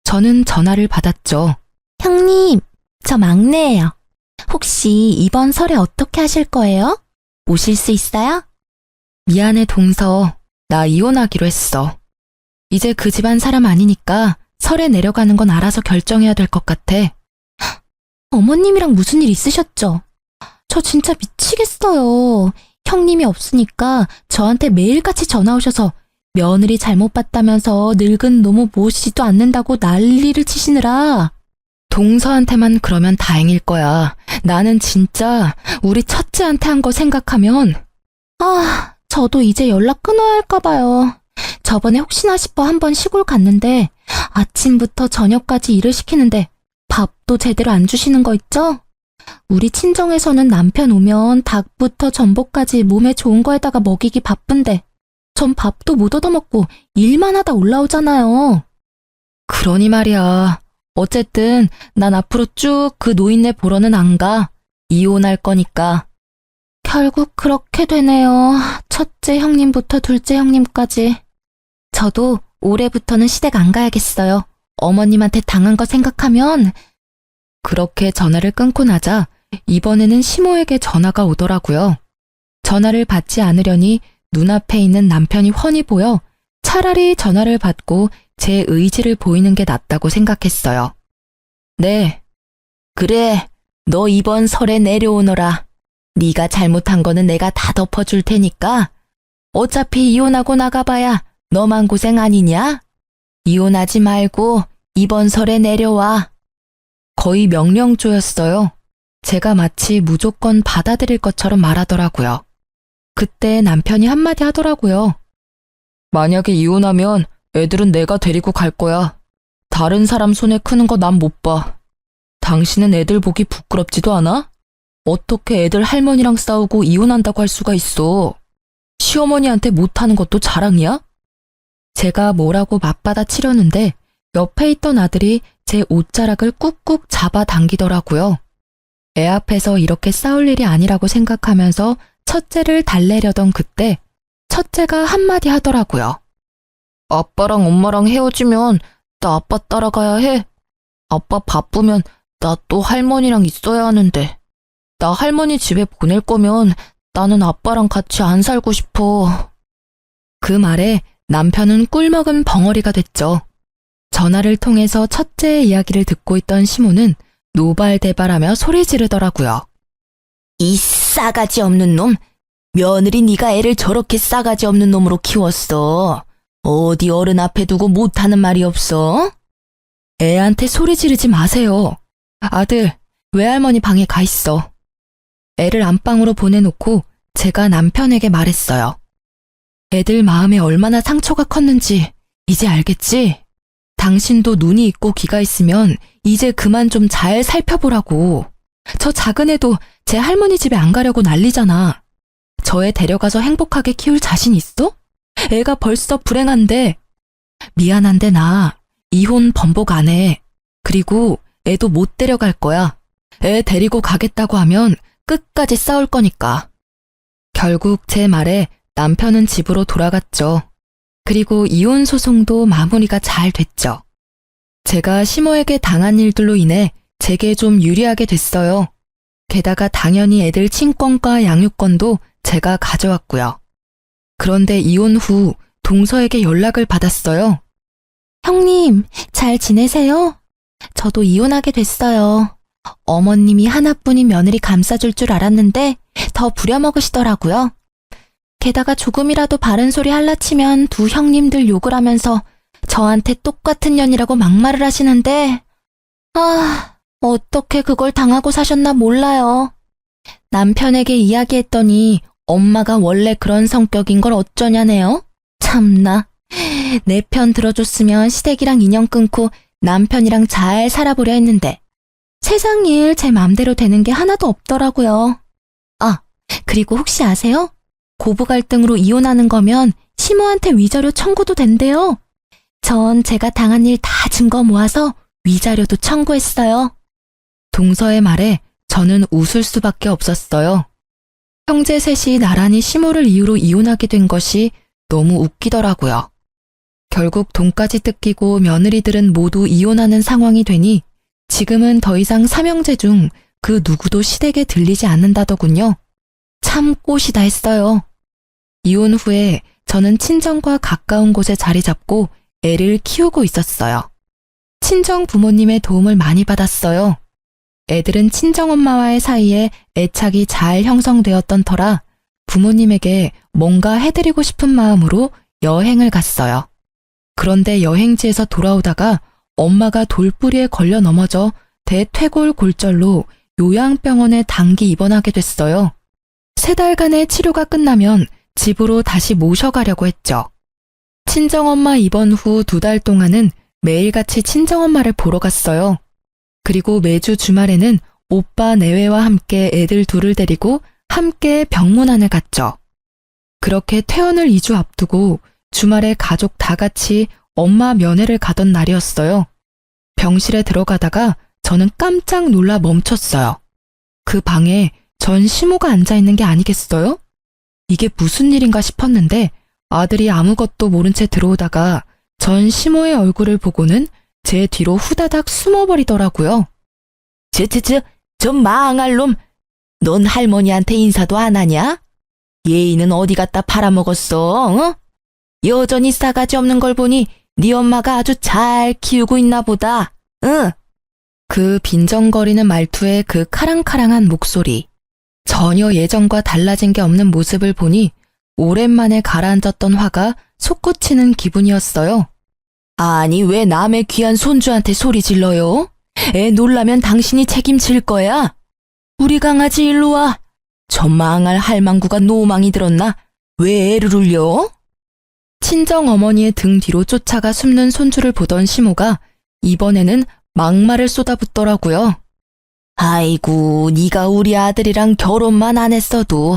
저는 전화를 받았죠. 형님, 저 막내예요. 혹시 이번 설에 어떻게 하실 거예요? 오실 수 있어요? 미안해 동서. 나 이혼하기로 했어. 이제 그 집안 사람 아니니까 설에 내려가는 건 알아서 결정해야 될 것 같아. 어머님이랑 무슨 일 있으셨죠? 저 진짜 미치겠어요. 형님이 없으니까 저한테 매일같이 전화 오셔서 며느리 잘못 봤다면서 늙은 노모 모시지도 않는다고 난리를 치시느라. 동서한테만 그러면 다행일 거야. 나는 진짜 우리 첫째한테 한 거 생각하면. 저도 이제 연락 끊어야 할까 봐요. 저번에 혹시나 싶어 한번 시골 갔는데 아침부터 저녁까지 일을 시키는데 밥도 제대로 안 주시는 거 있죠? 우리 친정에서는 남편 오면 닭부터 전복까지 몸에 좋은 거에다가 먹이기 바쁜데 전 밥도 못 얻어먹고 일만 하다 올라오잖아요. 그러니 말이야. 어쨌든 난 앞으로 쭉 그 노인네 보러는 안 가. 이혼할 거니까. 결국 그렇게 되네요. 첫째 형님부터 둘째 형님까지. 저도 올해부터는 시댁 안 가야겠어요. 어머님한테 당한 거 생각하면. 그렇게 전화를 끊고 나자 이번에는 시모에게 전화가 오더라고요. 전화를 받지 않으려니 눈앞에 있는 남편이 훤히 보여 차라리 전화를 받고 제 의지를 보이는 게 낫다고 생각했어요. 네. 그래, 너 이번 설에 내려오너라. 네가 잘못한 거는 내가 다 덮어줄 테니까. 어차피 이혼하고 나가봐야 너만 고생 아니냐? 이혼하지 말고 이번 설에 내려와. 거의 명령조였어요. 제가 마치 무조건 받아들일 것처럼 말하더라고요. 그때 남편이 한마디 하더라고요. 만약에 이혼하면 애들은 내가 데리고 갈 거야. 다른 사람 손에 크는 거 난 못 봐. 당신은 애들 보기 부끄럽지도 않아? 어떻게 애들 할머니랑 싸우고 이혼한다고 할 수가 있어? 시어머니한테 못하는 것도 자랑이야? 제가 뭐라고 맞받아치려는데 옆에 있던 아들이 제 옷자락을 꾹꾹 잡아당기더라고요. 애 앞에서 이렇게 싸울 일이 아니라고 생각하면서 첫째를 달래려던 그때 첫째가 한마디 하더라고요. 아빠랑 엄마랑 헤어지면 나 아빠 따라가야 해. 아빠 바쁘면 나 또 할머니랑 있어야 하는데. 나 할머니 집에 보낼 거면 나는 아빠랑 같이 안 살고 싶어. 그 말에 남편은 꿀먹은 벙어리가 됐죠. 전화를 통해서 첫째의 이야기를 듣고 있던 시모는 노발대발하며 소리 지르더라고요. 이 싸가지 없는 놈. 며느리 네가 애를 저렇게 싸가지 없는 놈으로 키웠어. 어디 어른 앞에 두고 못하는 말이 없어? 애한테 소리 지르지 마세요. 아들, 외할머니 방에 가 있어. 애를 안방으로 보내놓고 제가 남편에게 말했어요. 애들 마음에 얼마나 상처가 컸는지 이제 알겠지? 당신도 눈이 있고 귀가 있으면 이제 그만 좀 잘 살펴보라고. 저 작은 애도 제 할머니 집에 안 가려고 난리잖아. 저 애 데려가서 행복하게 키울 자신 있어? 애가 벌써 불행한데. 미안한데 나 이혼 번복 안 해. 그리고 애도 못 데려갈 거야. 애 데리고 가겠다고 하면 끝까지 싸울 거니까. 결국 제 말에 남편은 집으로 돌아갔죠. 그리고 이혼 소송도 마무리가 잘 됐죠. 제가 시모에게 당한 일들로 인해 제게 좀 유리하게 됐어요. 게다가 당연히 애들 친권과 양육권도 제가 가져왔고요. 그런데 이혼 후 동서에게 연락을 받았어요. 형님, 잘 지내세요? 저도 이혼하게 됐어요. 어머님이 하나뿐인 며느리 감싸줄 줄 알았는데 더 부려먹으시더라고요. 게다가 조금이라도 바른 소리 할라치면 두 형님들 욕을 하면서 저한테 똑같은 년이라고 막말을 하시는데 어떻게 그걸 당하고 사셨나 몰라요. 남편에게 이야기했더니 엄마가 원래 그런 성격인 걸 어쩌냐네요. 참나. 내 편 들어줬으면 시댁이랑 인연 끊고 남편이랑 잘 살아보려 했는데 세상 일 제 맘대로 되는 게 하나도 없더라고요. 그리고 혹시 아세요? 고부 갈등으로 이혼하는 거면 시모한테 위자료 청구도 된대요. 전 제가 당한 일 다 증거 모아서 위자료도 청구했어요. 동서의 말에 저는 웃을 수밖에 없었어요. 형제 셋이 나란히 시모를 이유로 이혼하게 된 것이 너무 웃기더라고요. 결국 돈까지 뜯기고 며느리들은 모두 이혼하는 상황이 되니 지금은 더 이상 삼형제 중 그 누구도 시댁에 들리지 않는다더군요. 참 꽃이다 했어요. 이혼 후에 저는 친정과 가까운 곳에 자리 잡고 애를 키우고 있었어요. 친정 부모님의 도움을 많이 받았어요. 애들은 친정엄마와의 사이에 애착이 잘 형성되었던 터라 부모님에게 뭔가 해드리고 싶은 마음으로 여행을 갔어요. 그런데 여행지에서 돌아오다가 엄마가 돌뿌리에 걸려 넘어져 대퇴골 골절로 요양병원에 단기 입원하게 됐어요. 3달간의 치료가 끝나면 집으로 다시 모셔가려고 했죠. 친정엄마 입원 후 2달 동안은 매일같이 친정엄마를 보러 갔어요. 그리고 매주 주말에는 오빠 내외와 함께 애들 둘을 데리고 함께 병문안을 갔죠. 그렇게 퇴원을 2주 앞두고 주말에 가족 다 같이 엄마 면회를 가던 날이었어요. 병실에 들어가다가 저는 깜짝 놀라 멈췄어요. 그 방에 전 시모가 앉아있는 게 아니겠어요? 이게 무슨 일인가 싶었는데 아들이 아무것도 모른 채 들어오다가 전 시모의 얼굴을 보고는 제 뒤로 후다닥 숨어버리더라고요. 저 망할 놈. 넌 할머니한테 인사도 안 하냐? 예의는 어디 갖다 팔아먹었어, 어? 여전히 싸가지 없는 걸 보니 네 엄마가 아주 잘 키우고 있나 보다, 응? 그 빈정거리는 말투에 그 카랑카랑한 목소리. 전혀 예전과 달라진 게 없는 모습을 보니 오랜만에 가라앉았던 화가 솟구치는 기분이었어요. 아니, 왜 남의 귀한 손주한테 소리 질러요? 애 놀라면 당신이 책임질 거야. 우리 강아지 일로 와. 저 망할 할망구가 노망이 들었나? 왜 애를 울려? 친정 어머니의 등 뒤로 쫓아가 숨는 손주를 보던 시모가 이번에는 막말을 쏟아붓더라고요. 아이고, 네가 우리 아들이랑 결혼만 안 했어도,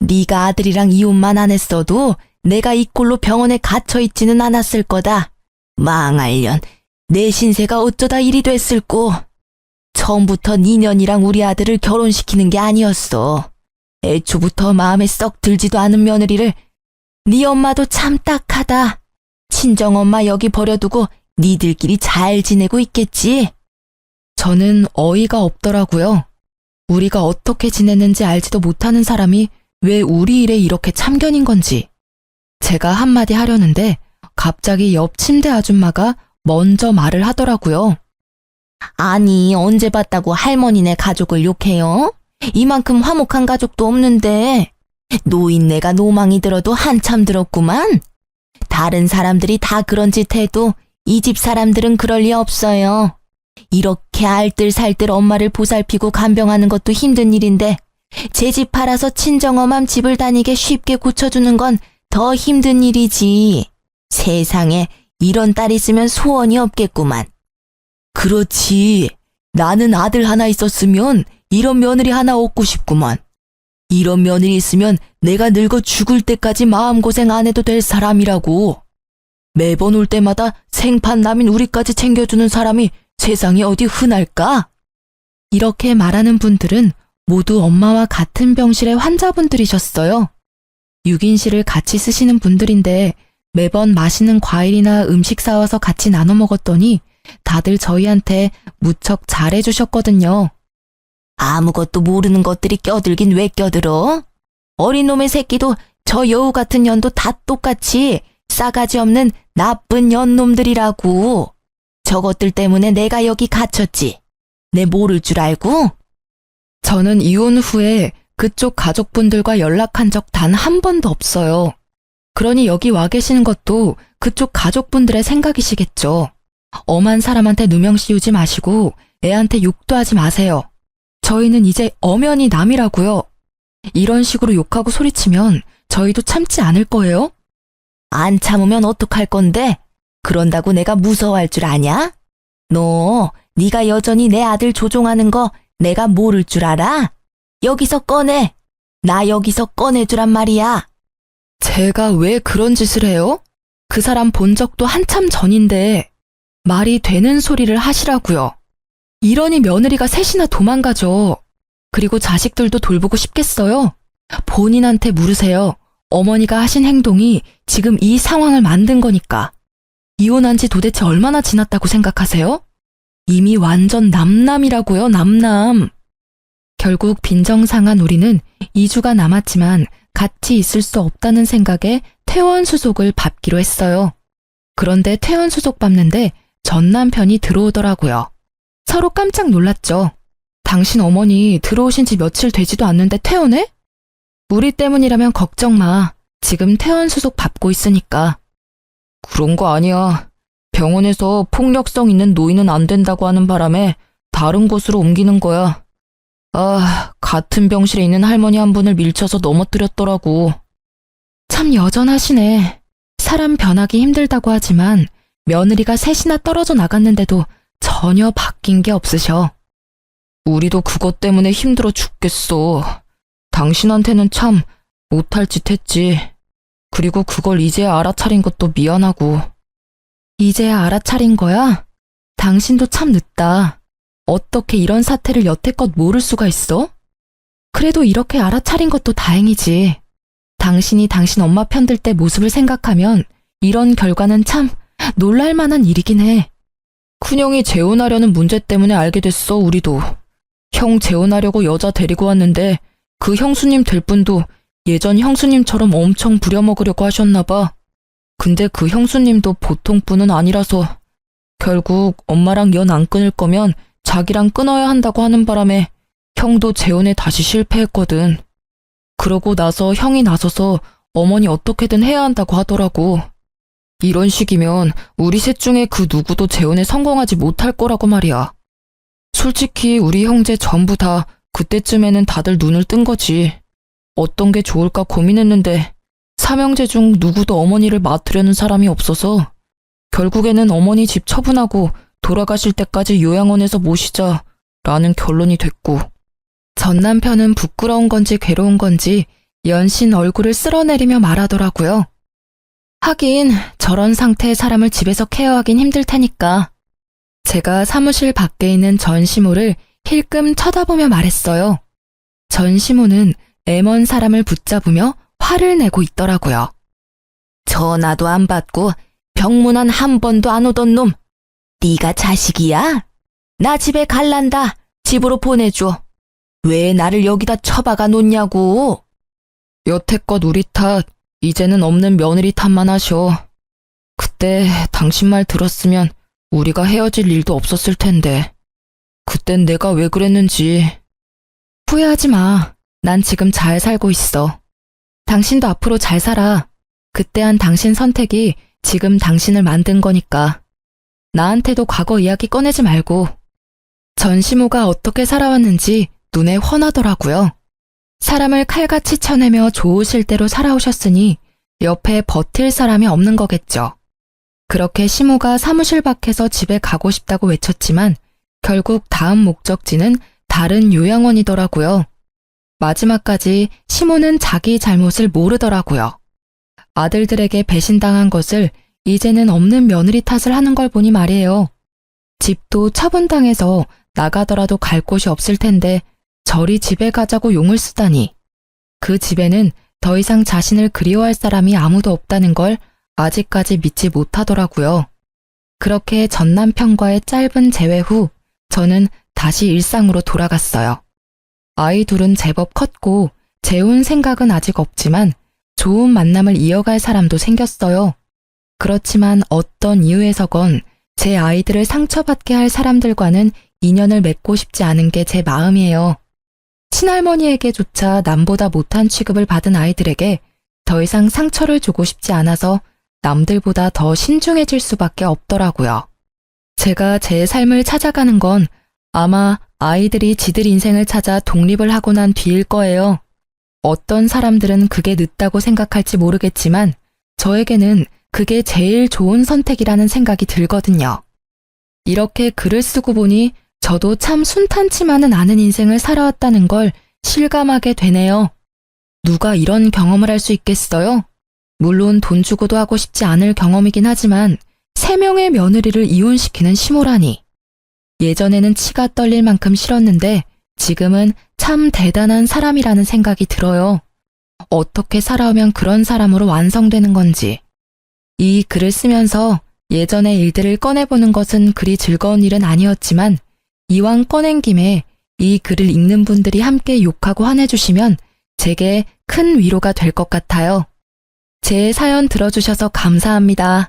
네가 아들이랑 이혼만 안 했어도 내가 이 꼴로 병원에 갇혀있지는 않았을 거다. 망할년, 내 신세가 어쩌다 이리 됐을꼬. 처음부터 네 년이랑 우리 아들을 결혼시키는 게 아니었어. 애초부터 마음에 썩 들지도 않은 며느리를. 네 엄마도 참 딱하다. 친정엄마 여기 버려두고 니들끼리 잘 지내고 있겠지. 저는 어이가 없더라고요. 우리가 어떻게 지냈는지 알지도 못하는 사람이 왜 우리 일에 이렇게 참견인 건지. 제가 한마디 하려는데 갑자기 옆 침대 아줌마가 먼저 말을 하더라고요. 아니, 언제 봤다고 할머니네 가족을 욕해요? 이만큼 화목한 가족도 없는데. 노인네가 노망이 들어도 한참 들었구만. 다른 사람들이 다 그런 짓 해도 이 집 사람들은 그럴 리 없어요. 이렇게 알뜰살뜰 엄마를 보살피고 간병하는 것도 힘든 일인데 제 집 팔아서 친정엄마 집을 다니게 쉽게 고쳐주는 건 더 힘든 일이지. 세상에 이런 딸 있으면 소원이 없겠구만. 그렇지. 나는 아들 하나 있었으면 이런 며느리 하나 얻고 싶구만. 이런 며느리 있으면 내가 늙어 죽을 때까지 마음고생 안 해도 될 사람이라고. 매번 올 때마다 생판남인 우리까지 챙겨주는 사람이 세상에 어디 흔할까? 이렇게 말하는 분들은 모두 엄마와 같은 병실의 환자분들이셨어요. 6인실을 같이 쓰시는 분들인데 매번 맛있는 과일이나 음식 사와서 같이 나눠 먹었더니 다들 저희한테 무척 잘해주셨거든요. 아무것도 모르는 것들이 껴들긴 왜 껴들어? 어린 놈의 새끼도 저 여우 같은 년도 다 똑같이 싸가지 없는 나쁜 년놈들이라고. 저것들 때문에 내가 여기 갇혔지. 내 모를 줄 알고? 저는 이혼 후에 그쪽 가족분들과 연락한 적 단 한 번도 없어요. 그러니 여기 와 계시는 것도 그쪽 가족분들의 생각이시겠죠. 엄한 사람한테 누명 씌우지 마시고 애한테 욕도 하지 마세요. 저희는 이제 엄연히 남이라고요. 이런 식으로 욕하고 소리치면 저희도 참지 않을 거예요? 안 참으면 어떡할 건데? 그런다고 내가 무서워할 줄 아냐? 너, 네가 여전히 내 아들 조종하는 거 내가 모를 줄 알아? 여기서 꺼내. 나 여기서 꺼내주란 말이야. 제가 왜 그런 짓을 해요? 그 사람 본 적도 한참 전인데 말이 되는 소리를 하시라고요. 이러니 며느리가 셋이나 도망가죠. 그리고 자식들도 돌보고 싶겠어요? 본인한테 물으세요. 어머니가 하신 행동이 지금 이 상황을 만든 거니까. 이혼한 지 도대체 얼마나 지났다고 생각하세요? 이미 완전 남남이라고요, 남남. 결국 빈정상한 우리는 2주가 남았지만 같이 있을 수 없다는 생각에 퇴원수속을 밟기로 했어요. 그런데 퇴원수속 밟는데 전 남편이 들어오더라고요. 서로 깜짝 놀랐죠. 당신 어머니 들어오신 지 며칠 되지도 않는데 퇴원해? 우리 때문이라면 걱정 마. 지금 퇴원수속 밟고 있으니까. 그런 거 아니야. 병원에서 폭력성 있는 노인은 안 된다고 하는 바람에 다른 곳으로 옮기는 거야. 아, 같은 병실에 있는 할머니 한 분을 밀쳐서 넘어뜨렸더라고. 참 여전하시네. 사람 변하기 힘들다고 하지만 며느리가 셋이나 떨어져 나갔는데도 전혀 바뀐 게 없으셔. 우리도 그것 때문에 힘들어 죽겠어. 당신한테는 참 못할 짓 했지. 그리고 그걸 이제야 알아차린 것도 미안하고. 이제야 알아차린 거야? 당신도 참 늦다. 어떻게 이런 사태를 여태껏 모를 수가 있어? 그래도 이렇게 알아차린 것도 다행이지. 당신이 당신 엄마 편들 때 모습을 생각하면 이런 결과는 참 놀랄만한 일이긴 해. 큰형이 재혼하려는 문제 때문에 알게 됐어, 우리도. 형 재혼하려고 여자 데리고 왔는데 그 형수님 될 분도 예전 형수님처럼 엄청 부려먹으려고 하셨나 봐. 근데 그 형수님도 보통 분은 아니라서 결국 엄마랑 연 안 끊을 거면 자기랑 끊어야 한다고 하는 바람에 형도 재혼에 다시 실패했거든. 그러고 나서 형이 나서서 어머니 어떻게든 해야 한다고 하더라고. 이런 식이면 우리 셋 중에 그 누구도 재혼에 성공하지 못할 거라고 말이야. 솔직히 우리 형제 전부 다 그때쯤에는 다들 눈을 뜬 거지. 어떤 게 좋을까 고민했는데 삼형제 중 누구도 어머니를 맡으려는 사람이 없어서 결국에는 어머니 집 처분하고 돌아가실 때까지 요양원에서 모시자라는 결론이 됐고. 전 남편은 부끄러운 건지 괴로운 건지 연신 얼굴을 쓸어내리며 말하더라고요. 하긴 저런 상태의 사람을 집에서 케어하긴 힘들 테니까. 제가 사무실 밖에 있는 전시모를 힐끔 쳐다보며 말했어요. 전시모는 애먼 사람을 붙잡으며 화를 내고 있더라고요. 전화도 안 받고 병문안 한 번도 안 오던 놈. 네가 자식이야? 나 집에 갈란다. 집으로 보내줘. 왜 나를 여기다 처박아 놓냐고. 여태껏 우리 탓, 이제는 없는 며느리 탓만 하셔. 그때 당신 말 들었으면 우리가 헤어질 일도 없었을 텐데. 그땐 내가 왜 그랬는지. 후회하지 마. 난 지금 잘 살고 있어. 당신도 앞으로 잘 살아. 그때 한 당신 선택이 지금 당신을 만든 거니까. 나한테도 과거 이야기 꺼내지 말고. 전시모가 어떻게 살아왔는지 눈에 훤하더라고요. 사람을 칼같이 쳐내며 좋으실 대로 살아오셨으니 옆에 버틸 사람이 없는 거겠죠. 그렇게 시모가 사무실 밖에서 집에 가고 싶다고 외쳤지만 결국 다음 목적지는 다른 요양원이더라고요. 마지막까지 시모는 자기 잘못을 모르더라고요. 아들들에게 배신당한 것을 이제는 없는 며느리 탓을 하는 걸 보니 말이에요. 집도 처분당해서 나가더라도 갈 곳이 없을 텐데 저리 집에 가자고 용을 쓰다니. 그 집에는 더 이상 자신을 그리워할 사람이 아무도 없다는 걸 아직까지 믿지 못하더라고요. 그렇게 전 남편과의 짧은 재회 후 저는 다시 일상으로 돌아갔어요. 아이 둘은 제법 컸고 재혼 생각은 아직 없지만 좋은 만남을 이어갈 사람도 생겼어요. 그렇지만 어떤 이유에서건 제 아이들을 상처받게 할 사람들과는 인연을 맺고 싶지 않은 게 제 마음이에요. 친할머니에게조차 남보다 못한 취급을 받은 아이들에게 더 이상 상처를 주고 싶지 않아서 남들보다 더 신중해질 수밖에 없더라고요. 제가 제 삶을 찾아가는 건 아마 아이들이 지들 인생을 찾아 독립을 하고 난 뒤일 거예요. 어떤 사람들은 그게 늦다고 생각할지 모르겠지만 저에게는 그게 제일 좋은 선택이라는 생각이 들거든요. 이렇게 글을 쓰고 보니 저도 참 순탄치만은 않은 인생을 살아왔다는 걸 실감하게 되네요. 누가 이런 경험을 할 수 있겠어요? 물론 돈 주고도 하고 싶지 않을 경험이긴 하지만 3명의 며느리를 이혼시키는 시모라니. 예전에는 치가 떨릴 만큼 싫었는데 지금은 참 대단한 사람이라는 생각이 들어요. 어떻게 살아오면 그런 사람으로 완성되는 건지. 이 글을 쓰면서 예전의 일들을 꺼내보는 것은 그리 즐거운 일은 아니었지만 이왕 꺼낸 김에 이 글을 읽는 분들이 함께 욕하고 화내주시면 제게 큰 위로가 될 것 같아요. 제 사연 들어주셔서 감사합니다.